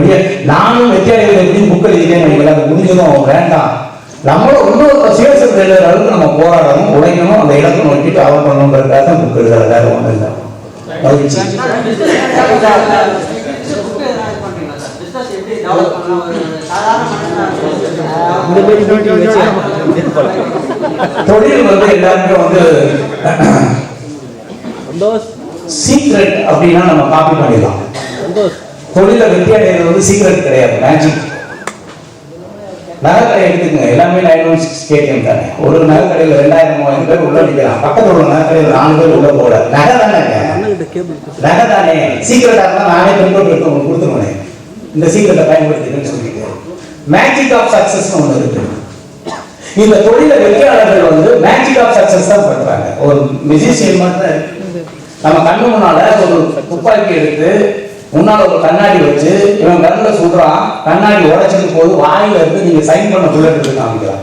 நானும் வெற்றி அடைவது எப்படி புக் எழுதினேன் அது முடிஞ்சதும் வேண்டாம். நம்மளும் இன்னொரு சுயசரிதை எழுதுற அளவுக்கு நம்ம போராடணும், உழைக்கணும், அந்த இலக்கு நோக்கிட்டு அவர் பண்ணணுன்றதுக்காக புக் எழுதுற வேற ஒன்றும் இல்லை. மகிழ்ச்சி. தொழில் வந்து எல்லாருமே வந்து சீக்ரெட் அப்படின்னா நம்ம காப்பி பண்ணிடலாம். தொழில வெற்றி அடைகிறது வந்து சீக்ரெட் கிடையாது, மேஜிக். நகைக்கடை எடுத்துக்கங்க, எல்லாமே 916 KTM தானே. ஒரு நகைக்கடையில் 2000-3000 பேர் உள்ள நிற்கிறான். பக்கத்தில் உள்ள நகைக்கடையில் 4 பேர் உள்ள போட. நகை தானே, நகை தானே. சீக்கிரட்டா இருந்தா நானே பிரிண்ட் எடுத்து உங்களுக்கு கொடுத்துருவேன். இந்த சீக்கிரட்டை பயன்படுத்திக்கன்னு சொல்லிட்டு மேஜிக் ஆஃப் சக்சஸ் ஒன்று இருக்கு. இந்த தொழில வெற்றியாளர்கள் வந்து மேஜிக் ஆஃப் சக்சஸ் தான் பண்றாங்க. ஒரு மியூசிஷியன் மாதிரி தான் இருக்கு. நம்ம கண்ணு முன்னால ஒரு துப்பாக்கி எடுத்து முன்னால ஒரு கண்ணாடி வச்சு இவன் கண்ணில் சுடுறான், கண்ணாடி உடைச்சிட்டு போது வாயில இருந்து நீங்க சைன் பண்ண புல்லட் இருக்கு காமிக்கிறான்.